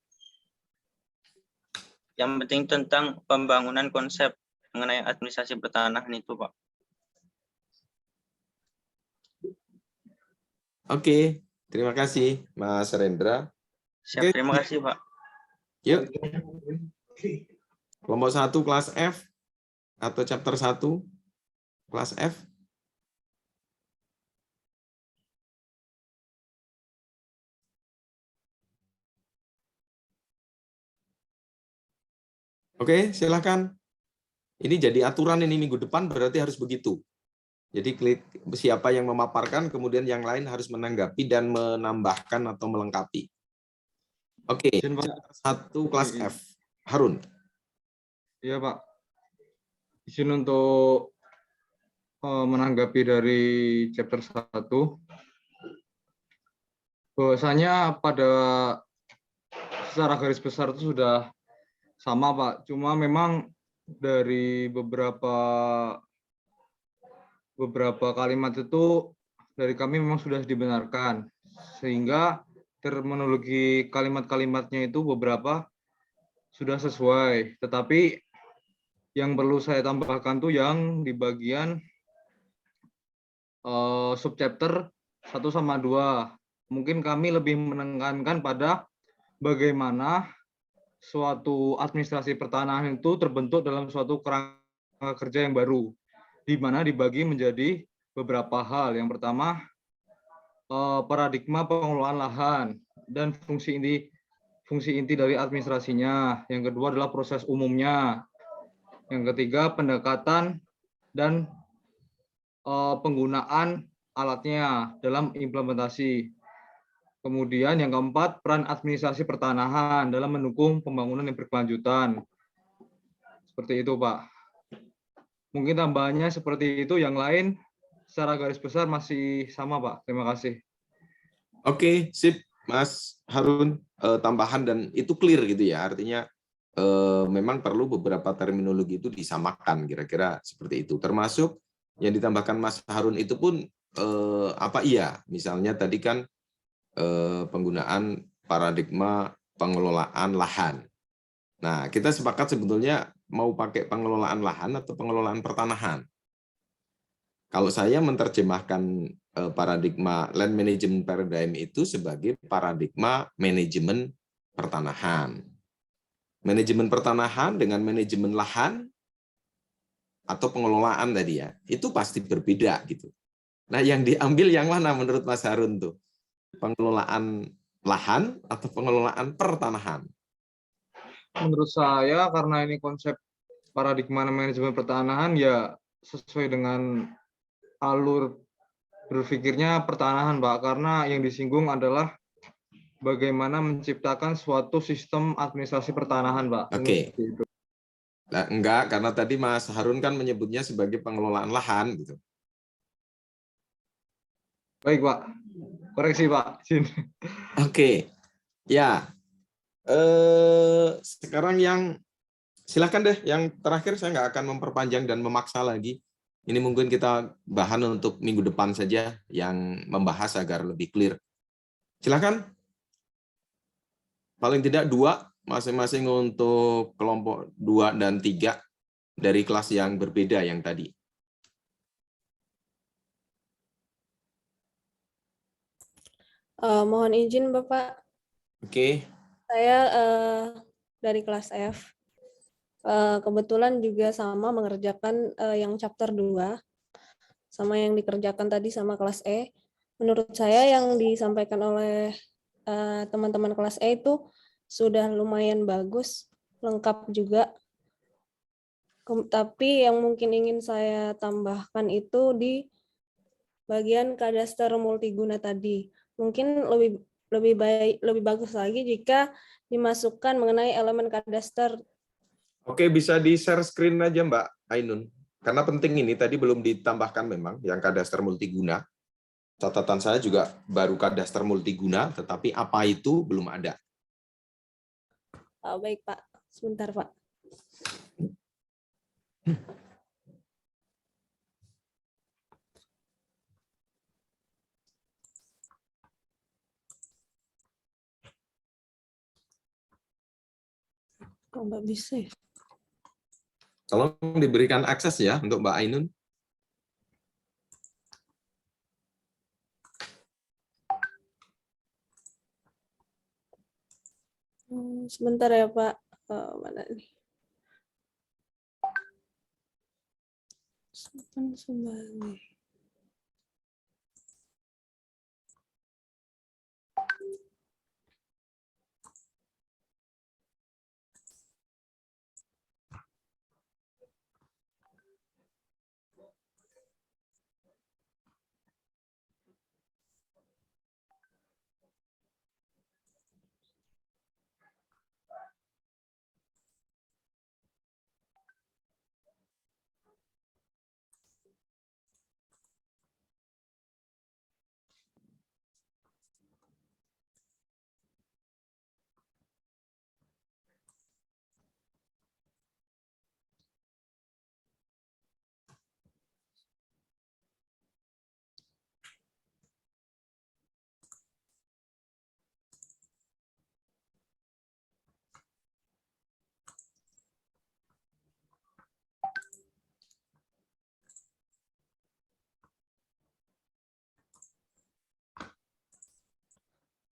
Yang penting tentang pembangunan konsep mengenai administrasi pertanahan itu, Pak. Oke, terima kasih, Mas Rendra. Siap, terima kasih, Pak. Yuk. Kelompok 1 kelas F atau chapter 1 kelas F. Oke, silakan. Ini jadi aturan ini minggu depan berarti harus begitu. Jadi klik siapa yang memaparkan, kemudian yang lain harus menanggapi dan menambahkan atau melengkapi. Oke, chapter 1 kelas F. Harun. Iya, Pak. Izin untuk menanggapi dari chapter 1. Bahwasanya pada secara garis besar itu sudah sama, Pak. Cuma memang dari beberapa kalimat itu dari kami memang sudah dibenarkan, sehingga terminologi kalimat-kalimatnya itu beberapa sudah sesuai. Tetapi yang perlu saya tambahkan tuh yang di bagian subchapter 1 sama 2. Mungkin kami lebih menekankan pada bagaimana suatu administrasi pertanahan itu terbentuk dalam suatu kerangka kerja yang baru, di mana dibagi menjadi beberapa hal. Yang pertama, paradigma pengelolaan lahan dan fungsi inti dari administrasinya. Yang kedua adalah proses umumnya. Yang ketiga, pendekatan dan penggunaan alatnya dalam implementasi. Kemudian yang keempat, peran administrasi pertanahan dalam mendukung pembangunan yang berkelanjutan. Seperti itu, Pak. Mungkin tambahannya seperti itu, yang lain secara garis besar masih sama, Pak. Terima kasih. Oke, sip, Mas Harun. Tambahan dan itu clear gitu ya, artinya memang perlu beberapa terminologi itu disamakan, kira-kira seperti itu. Termasuk yang ditambahkan Mas Harun itu pun apa iya, misalnya tadi kan penggunaan paradigma pengelolaan lahan. Nah, kita sepakat sebetulnya mau pakai pengelolaan lahan atau pengelolaan pertanahan. Kalau saya menerjemahkan paradigma land management paradigm itu sebagai paradigma manajemen pertanahan. Manajemen pertanahan dengan manajemen lahan atau pengelolaan tadi ya, itu pasti berbeda gitu. Nah, yang diambil yang mana menurut Mas Harun tuh? Pengelolaan lahan atau pengelolaan pertanahan? Menurut saya karena ini konsep paradigma manajemen pertanahan ya sesuai dengan alur berpikirnya pertanahan, Pak. Karena yang disinggung adalah bagaimana menciptakan suatu sistem administrasi pertanahan, Pak. Oke. Nah, enggak, karena tadi Mas Harun kan menyebutnya sebagai pengelolaan lahan gitu. Baik, Pak. Koreksi, Pak. Oke. Ya. Sekarang silakan deh yang terakhir, saya nggak akan memperpanjang dan memaksa lagi. Ini mungkin kita bahan untuk minggu depan saja yang membahas agar lebih clear. Silakan. Paling tidak 2 masing-masing untuk kelompok 2 dan 3 dari kelas yang berbeda yang tadi. Mohon izin Bapak. Oke. Saya dari kelas F. Kebetulan juga sama mengerjakan yang chapter 2 sama yang dikerjakan tadi sama kelas E. Menurut saya yang disampaikan oleh teman-teman kelas E itu sudah lumayan bagus, lengkap juga. Tapi yang mungkin ingin saya tambahkan itu di bagian kadaster multiguna tadi. Mungkin lebih bagus lagi jika dimasukkan mengenai elemen kadaster. Oke, bisa di-share screen aja Mbak Ainun. Karena penting ini, tadi belum ditambahkan memang yang kadaster multiguna. Catatan saya juga baru kadaster multiguna, tetapi apa itu belum ada. Baik Pak, sebentar Pak. Kok nggak bisa ya? Tolong diberikan akses ya untuk Mbak Ainun. Sebentar ya Pak. Mana nih? Simpan kembali.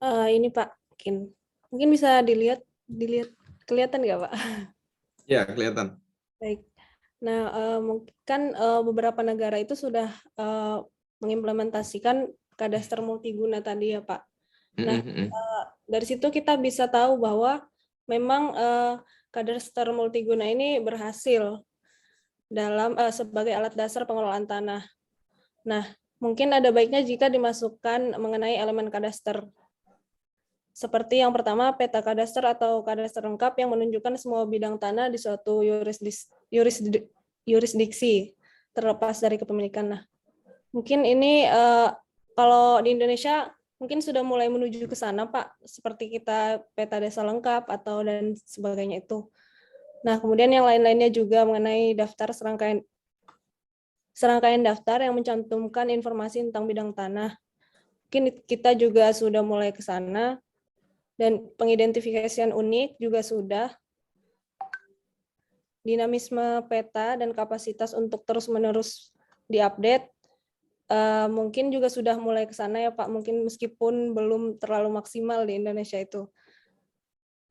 Ini Pak, mungkin bisa dilihat kelihatan nggak Pak? Ya, kelihatan. Baik. Nah, mungkin kan beberapa negara itu sudah mengimplementasikan kadaster multiguna tadi ya Pak. Nah, dari situ kita bisa tahu bahwa memang kadaster multiguna ini berhasil dalam sebagai alat dasar pengelolaan tanah. Nah, mungkin ada baiknya jika dimasukkan mengenai elemen kadaster. Seperti yang pertama, peta kadaster atau kadaster lengkap yang menunjukkan semua bidang tanah di suatu yurisdiksi, terlepas dari kepemilikan. Nah, mungkin ini kalau di Indonesia mungkin sudah mulai menuju ke sana, Pak, seperti kita peta desa lengkap atau dan sebagainya itu. Nah, kemudian yang lain-lainnya juga mengenai daftar serangkaian daftar yang mencantumkan informasi tentang bidang tanah. Mungkin kita juga sudah mulai ke sana. Dan pengidentifikasian unik juga sudah. Dinamisme peta dan kapasitas untuk terus-menerus diupdate mungkin juga sudah mulai ke sana ya Pak, mungkin meskipun belum terlalu maksimal di Indonesia itu.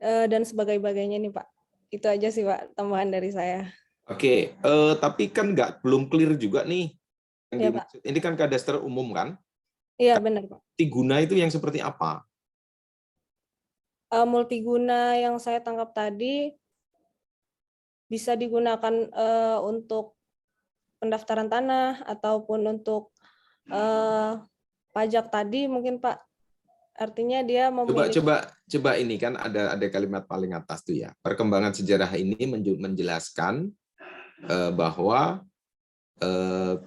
Dan sebagainya nih Pak. Itu aja sih Pak tambahan dari saya. Oke, tapi kan belum clear juga nih Iya, Pak. dimaksud? Ini kan kadaster umum kan? Iya, benar, Pak. Multiguna itu yang seperti apa? Multiguna yang saya tangkap tadi bisa digunakan untuk pendaftaran tanah ataupun untuk pajak tadi mungkin, Pak. Artinya dia memiliki Coba ini kan ada kalimat paling atas tuh ya. Perkembangan sejarah ini menjelaskan bahwa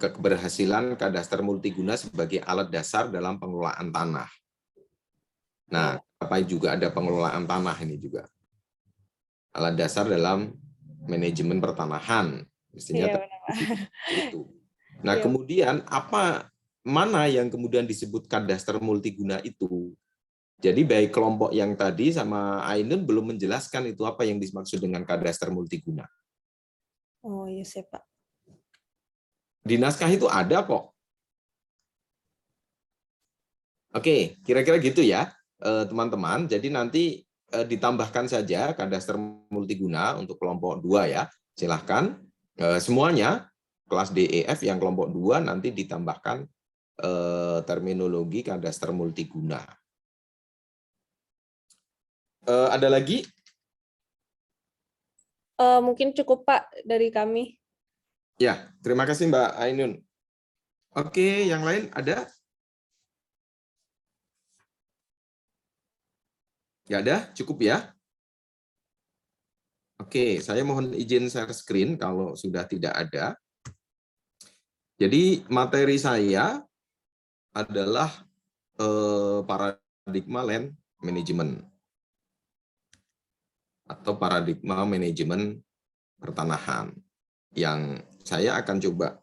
keberhasilan kadaster multiguna sebagai alat dasar dalam pengelolaan tanah. Nah, apa juga ada pengelolaan tanah ini juga. Alat dasar dalam manajemen pertanahan. Mestinya itu. Nah, kemudian mana yang kemudian disebut kadaster multiguna itu? Jadi baik kelompok yang tadi sama Ainun belum menjelaskan itu apa yang dimaksud dengan kadaster multiguna. Oh iya sih, Pak. Di naskah itu ada kok. Oke, kira-kira gitu ya, teman-teman. Jadi nanti ditambahkan saja kadaster multiguna untuk kelompok 2 ya. Silahkan semuanya kelas DEF yang kelompok 2 nanti ditambahkan terminologi kadaster multiguna. Ada lagi? Mungkin cukup, Pak, dari kami. Ya, terima kasih Mbak Ainun. Oke, yang lain ada? Nggak ada? Cukup ya? Oke, saya mohon izin share screen kalau sudah tidak ada. Jadi materi saya adalah paradigma land management atau paradigma manajemen pertanahan yang saya akan coba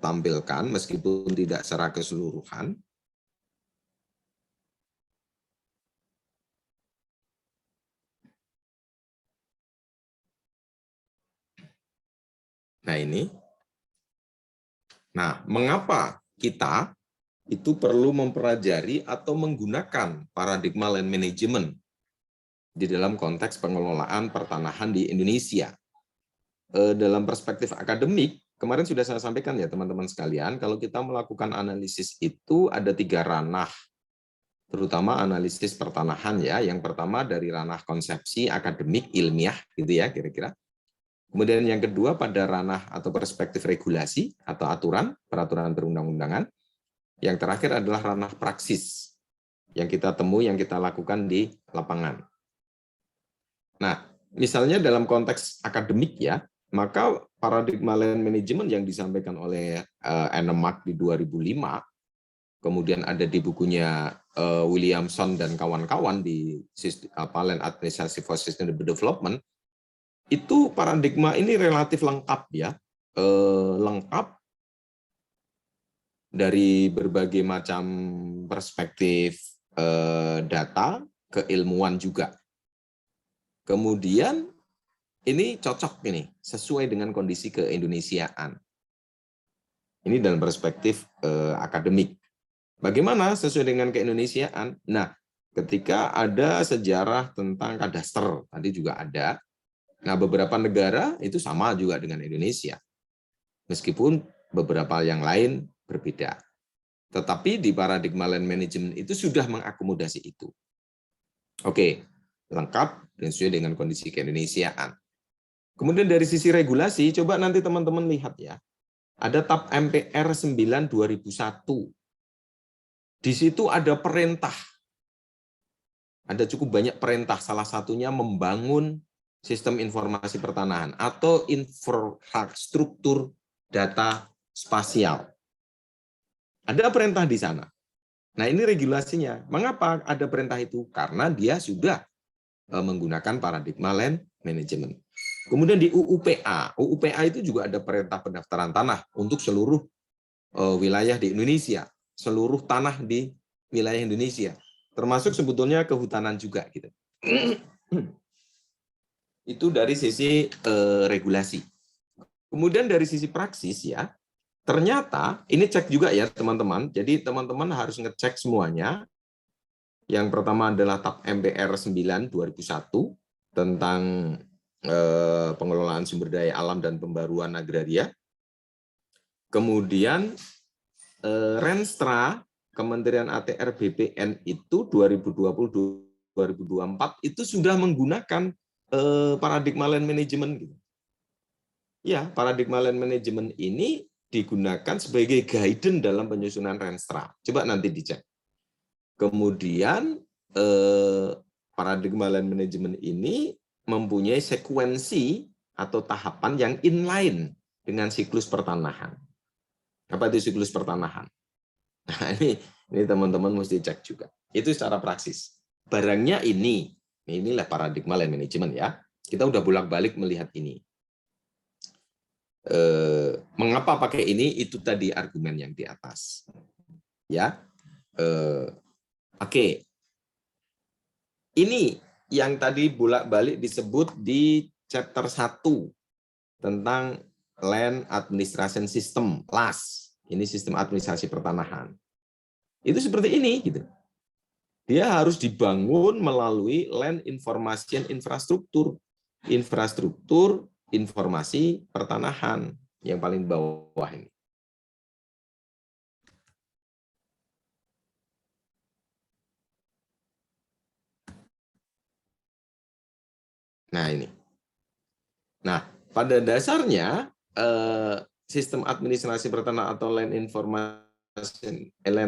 tampilkan meskipun tidak secara keseluruhan. Nah ini. Nah, mengapa kita itu perlu mempelajari atau menggunakan paradigma land management di dalam konteks pengelolaan pertanahan di Indonesia? Dalam perspektif akademik, kemarin sudah saya sampaikan ya teman-teman sekalian, kalau kita melakukan analisis itu ada 3 ranah, terutama analisis pertanahan ya. Yang pertama dari ranah konsepsi akademik ilmiah gitu ya kira-kira. Kemudian yang kedua pada ranah atau perspektif regulasi atau aturan, peraturan perundang-undangan. Yang terakhir adalah ranah praksis yang kita temui, yang kita lakukan di lapangan. Nah, misalnya dalam konteks akademik ya, maka paradigma land management yang disampaikan oleh Enemark di 2005, kemudian ada di bukunya Williamson dan kawan-kawan di Land Administration for Sustainable Development, itu paradigma ini relatif lengkap ya, lengkap dari berbagai macam perspektif data, keilmuan juga. Kemudian ini cocok ini, sesuai dengan kondisi keindonesiaan. Ini dalam perspektif akademik. Bagaimana sesuai dengan keindonesiaan? Nah, ketika ada sejarah tentang kadaster, tadi juga ada. Nah, beberapa negara itu sama juga dengan Indonesia. Meskipun beberapa yang lain berbeda. Tetapi di paradigma land management itu sudah mengakomodasi itu. Oke, lengkap dan sesuai dengan kondisi keindonesiaan. Kemudian dari sisi regulasi, coba nanti teman-teman lihat ya. Ada TAP MPR 9/2001. Di situ ada perintah. Ada cukup banyak perintah, salah satunya membangun sistem informasi pertanahan atau infrastruktur data spasial. Ada perintah di sana. Nah, ini regulasinya. Mengapa ada perintah itu? Karena dia sudah menggunakan paradigma land management. Kemudian di UUPA itu juga ada perintah pendaftaran tanah untuk seluruh wilayah di Indonesia, seluruh tanah di wilayah Indonesia, termasuk sebetulnya kehutanan juga gitu. Itu dari sisi regulasi. Kemudian dari sisi praksis ya, ternyata ini cek juga ya teman-teman. Jadi teman-teman harus ngecek semuanya. Yang pertama adalah TAP MPR 9/2001 tentang pengelolaan sumber daya alam dan pembaruan agraria. Kemudian Renstra Kementerian ATR BPN itu 2020-2024 itu sudah menggunakan paradigma land management gitu. Ya, paradigma land management ini digunakan sebagai guidance dalam penyusunan Renstra. Coba nanti dicek. Kemudian paradigma land management ini mempunyai sekuensi atau tahapan yang inline dengan siklus pertanahan. Apa itu siklus pertanahan? Nah, ini teman-teman mesti cek juga. Itu secara praksis. Barangnya inilah paradigma land management ya. Kita udah bolak-balik melihat ini. Mengapa pakai ini? Itu tadi argumen yang di atas. Ya. Oke. Ini yang tadi bolak-balik disebut di chapter 1 tentang Land Administration System, LAS. Ini sistem administrasi pertanahan. Itu seperti ini gitu. Dia harus dibangun melalui Land Information Infrastructure. Infrastruktur informasi pertanahan yang paling bawah ini. Nah, ini. Nah, pada dasarnya sistem administrasi pertanahan atau land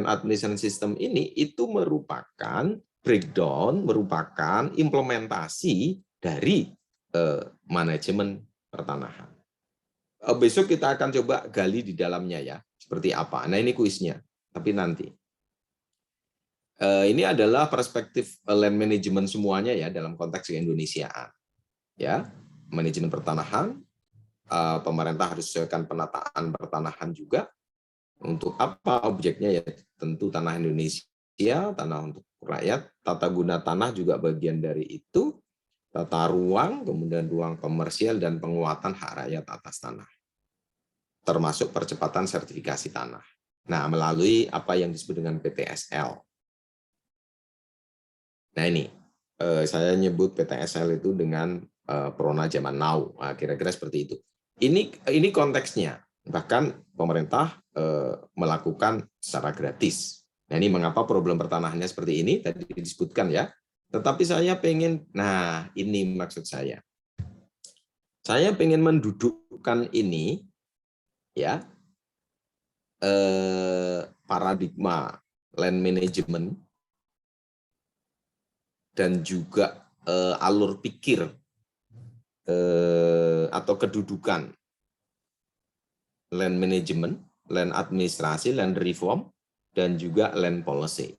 administration system ini itu merupakan breakdown, merupakan implementasi dari manajemen pertanahan. Besok kita akan coba gali di dalamnya ya, seperti apa. Nah, ini kuisnya, tapi nanti. Ini adalah perspektif land management semuanya ya dalam konteks keindonesiaan. Ya, manajemen pertanahan, pemerintah harus sesuaikan penataan pertanahan juga. Untuk apa objeknya ya tentu tanah Indonesia, tanah untuk rakyat, tata guna tanah juga bagian dari itu, tata ruang, kemudian ruang komersial dan penguatan hak rakyat atas tanah. Termasuk percepatan sertifikasi tanah. Nah, melalui apa yang disebut dengan PTSL. Nah, ini saya nyebut PTSL itu dengan Prona zaman now, kira-kira seperti itu. Ini konteksnya, bahkan pemerintah melakukan secara gratis. Nah, ini mengapa problem pertanahannya seperti ini tadi disebutkan ya. Tetapi saya pengen, nah ini maksud saya. Saya pengen mendudukkan ini ya paradigma land management dan juga alur pikir atau kedudukan land management, land administrasi, land reform, dan juga land policy.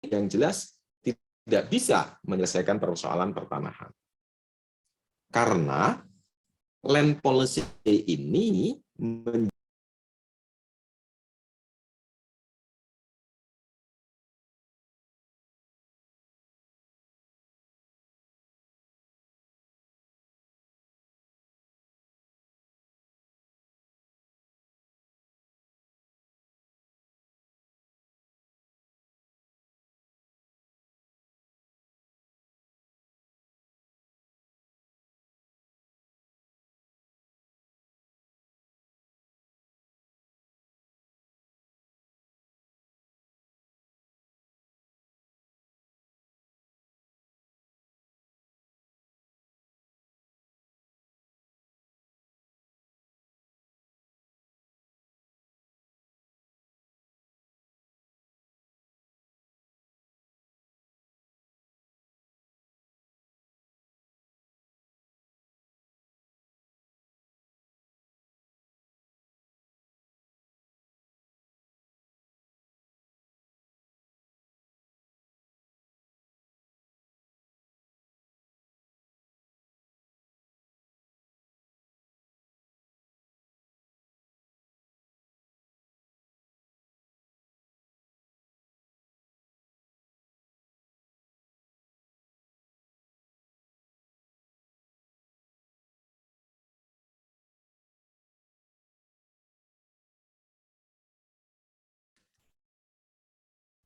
Yang jelas tidak bisa menyelesaikan persoalan pertanahan. Karena land policy ini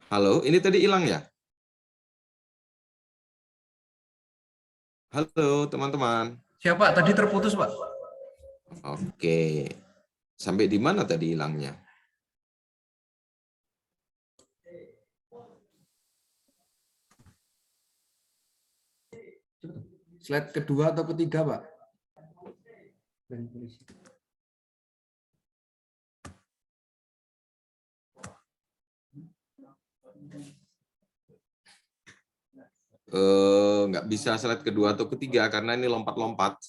Halo, ini tadi hilang ya? Halo, teman-teman. Siapa? Tadi terputus, Pak. Oke. Sampai di mana tadi hilangnya? Slide kedua atau ketiga, Pak? Nggak bisa slide kedua atau ketiga karena ini lompat-lompat.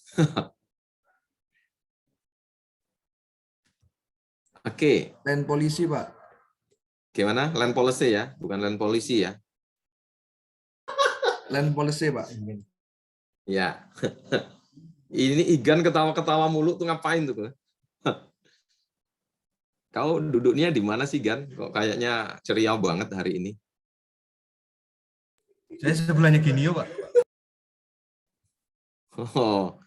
Oke. Land polisi, Pak. Gimana? Land policy ya, bukan land polisi ya. Land policy, Pak. Ya. Ini Igan ketawa-ketawa mulu tuh ngapain tuh? Kau duduknya di mana sih, Gan? Kok kayaknya ceria banget hari ini? Saya sebelahnya Ginio, Pak. Oh.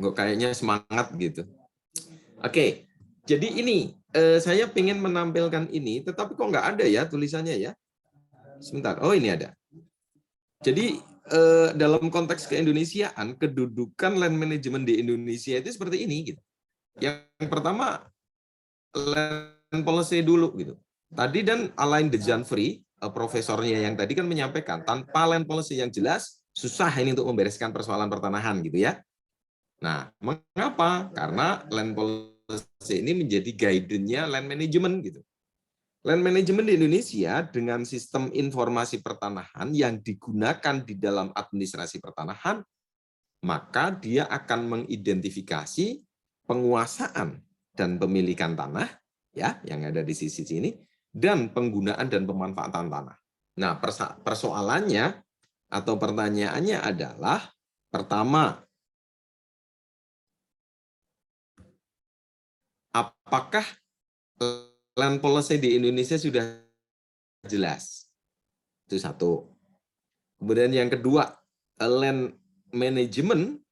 Kok kayaknya semangat gitu. Oke. Jadi ini saya ingin menampilkan ini, tetapi kok nggak ada ya tulisannya ya? Sebentar. Oh, ini ada. Jadi dalam konteks keindonesiaan, kedudukan land management di Indonesia itu seperti ini gitu. Yang pertama land policy dulu gitu. Tadi dan Alain de Janvry, profesornya yang tadi kan menyampaikan tanpa land policy yang jelas susah ini untuk membereskan persoalan pertanahan gitu ya. Nah, mengapa? Karena land policy ini menjadi guidance-nya land management gitu. Land management di Indonesia dengan sistem informasi pertanahan yang digunakan di dalam administrasi pertanahan, maka dia akan mengidentifikasi penguasaan dan pemilikan tanah ya yang ada di sisi sini dan penggunaan dan pemanfaatan tanah. Nah, persoalannya atau pertanyaannya adalah pertama, apakah land policy di Indonesia sudah jelas? Itu satu. Kemudian yang kedua, land management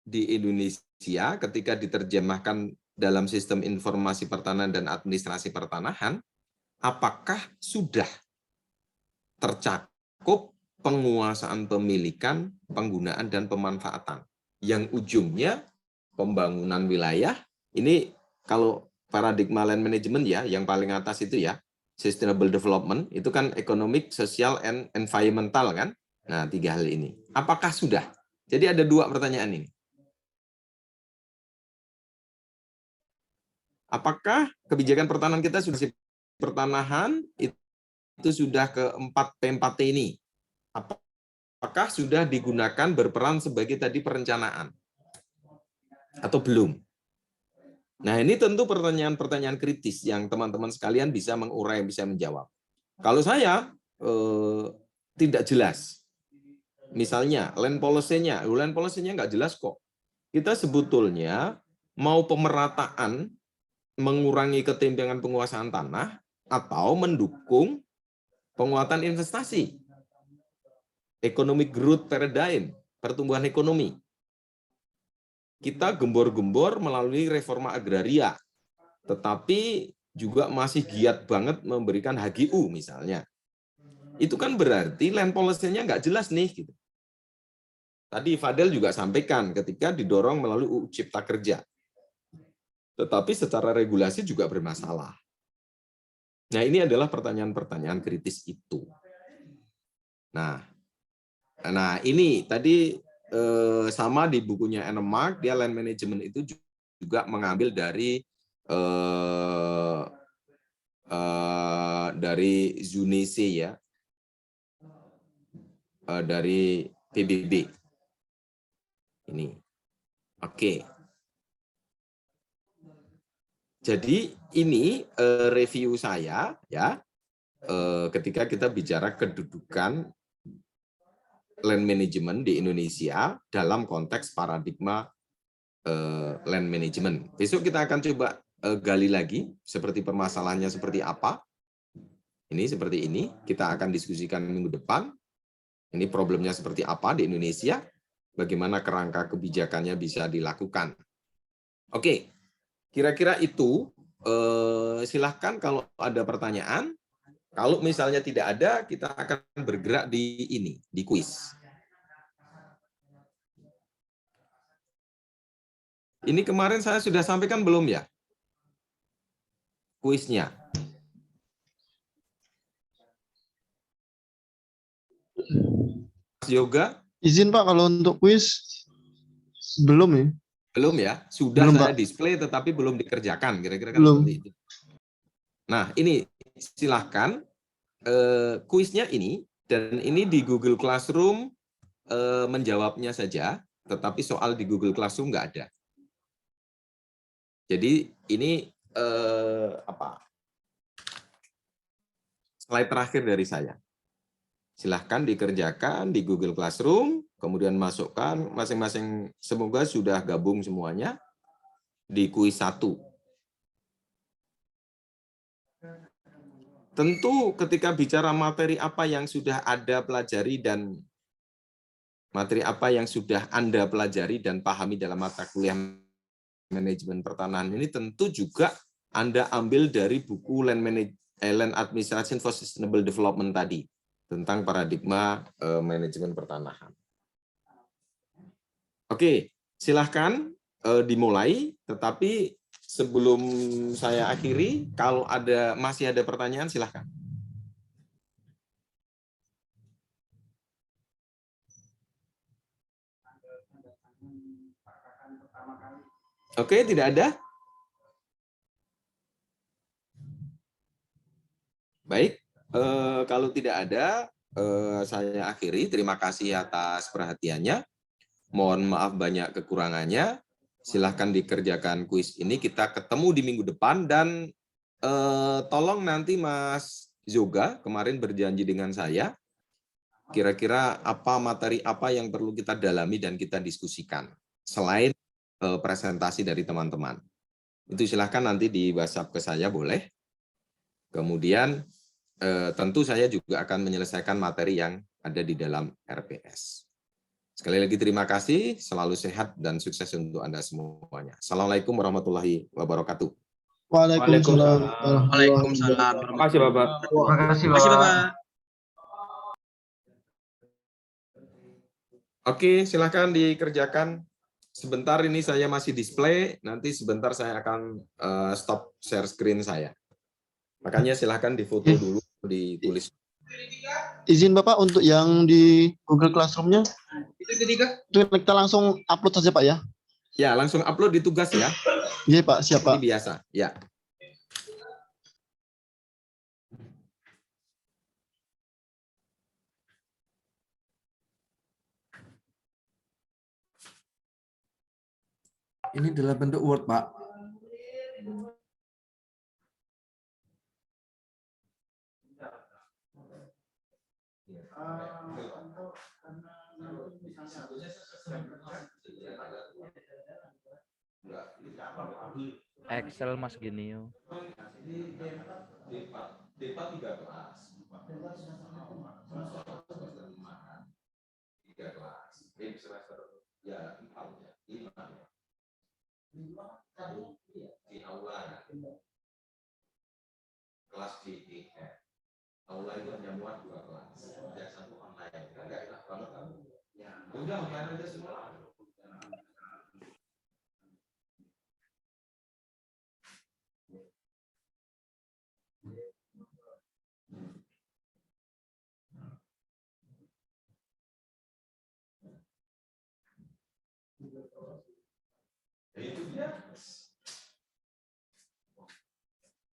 di Indonesia ketika diterjemahkan dalam sistem informasi pertanahan dan administrasi pertanahan, apakah sudah tercakup penguasaan pemilikan, penggunaan, dan pemanfaatan? Yang ujungnya pembangunan wilayah, ini kalau paradigma land management ya, yang paling atas itu ya, sustainable development, itu kan economic, social, and environmental kan? Nah, 3 hal ini. Apakah sudah? Jadi ada 2 pertanyaan ini. Apakah kebijakan pertanahan kita sudah pertanahan itu sudah ke 4P4T ini? Apakah sudah digunakan berperan sebagai tadi perencanaan? Atau belum? Nah, ini tentu pertanyaan-pertanyaan kritis yang teman-teman sekalian bisa mengurai, bisa menjawab. Kalau saya tidak jelas. Misalnya, land policy-nya nggak jelas kok. Kita sebetulnya mau pemerataan mengurangi ketimpangan penguasaan tanah atau mendukung penguatan investasi. Economic growth paradigm, pertumbuhan ekonomi. Kita gembor-gembor melalui reforma agraria, tetapi juga masih giat banget memberikan HGU misalnya. Itu kan berarti land policy-nya nggak jelas nih. Gitu. Tadi Fadel juga sampaikan ketika didorong melalui UU Cipta Kerja. Tetapi secara regulasi juga bermasalah. Nah, ini adalah pertanyaan-pertanyaan kritis itu. Nah ini tadi sama di bukunya Enemark, dia land management itu juga mengambil dari Zunese ya, dari PBB. Ini, oke. Jadi ini review saya ya, ketika kita bicara kedudukan land management di Indonesia dalam konteks paradigma land management. Besok kita akan coba gali lagi seperti permasalahannya seperti apa. Ini seperti ini, kita akan diskusikan minggu depan. Ini problemnya seperti apa di Indonesia, bagaimana kerangka kebijakannya bisa dilakukan. Oke, kira-kira itu silahkan kalau ada pertanyaan. Kalau misalnya tidak ada, kita akan bergerak di ini, di kuis. Ini kemarin saya sudah sampaikan belum ya? Kuisnya. Mas Yoga? Izin Pak, kalau untuk kuis belum ya? Belum ya? Sudah Belum, saya Pak. display tetapi belum dikerjakan. Kira-kira kan Belum. seperti itu. Nah, ini silahkan kuisnya ini, dan ini di Google Classroom menjawabnya saja, tetapi soal di Google Classroom nggak ada. Jadi ini slide terakhir dari saya. Silahkan dikerjakan di Google Classroom, kemudian masukkan masing-masing, semoga sudah gabung semuanya di kuis 1. Tentu ketika bicara materi apa yang sudah ada pelajari dan materi apa yang sudah Anda pelajari dan pahami dalam mata kuliah manajemen pertanahan ini, tentu juga Anda ambil dari buku Land Administration for Sustainable Development tadi, tentang paradigma manajemen pertanahan. Oke, silahkan dimulai, tetapi sebelum saya akhiri, kalau masih ada pertanyaan, silahkan. Oke, tidak ada? Baik, kalau tidak ada, saya akhiri. Terima kasih atas perhatiannya. Mohon maaf banyak kekurangannya. Silahkan dikerjakan kuis ini. Kita ketemu di minggu depan, dan tolong nanti Mas Yoga kemarin berjanji dengan saya, kira-kira apa materi apa yang perlu kita dalami dan kita diskusikan selain presentasi dari teman-teman. Itu silahkan nanti di WhatsApp ke saya, boleh. Kemudian tentu saya juga akan menyelesaikan materi yang ada di dalam RPS. Sekali lagi terima kasih, selalu sehat dan sukses untuk Anda semuanya. Assalamualaikum warahmatullahi wabarakatuh. Waalaikumsalam. Waalaikumsalam. Terima kasih Bapak. Terima kasih, Bapak. Oke, silakan dikerjakan. Sebentar ini saya masih display, nanti sebentar saya akan stop share screen saya. Makanya silahkan difoto dulu, ditulis. Izin Bapak, untuk yang di Google Classroom-nya, itu kita langsung upload saja Pak ya? Ya, langsung upload di tugas ya. Iya Pak, siap Pak. Ini biasa, ya. Ini dalam bentuk Word, Pak. Excel Mas Genio. Di aula kelas di aula itu hanya muat 2 kelas, dan 1 online. Kan nggak enak banget kan? Ya udah online aja semua. Ya itu dia.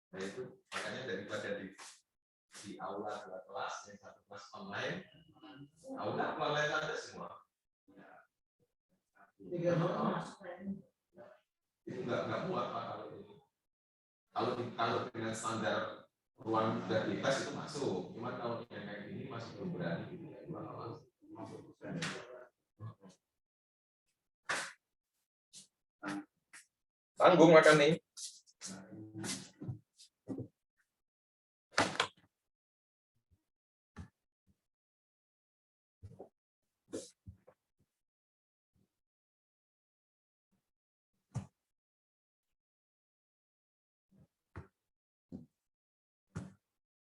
Nah itu makanya daripada di aula 2 kelas, yang 1 kelas online, aula online ada semua. Itu nggak muat Pak kalau ini. Kalau dengan standar ruang dari tes itu masuk, cuma kalau yang kayak gini masih belum berani gitu ya. Tanggung makan nih.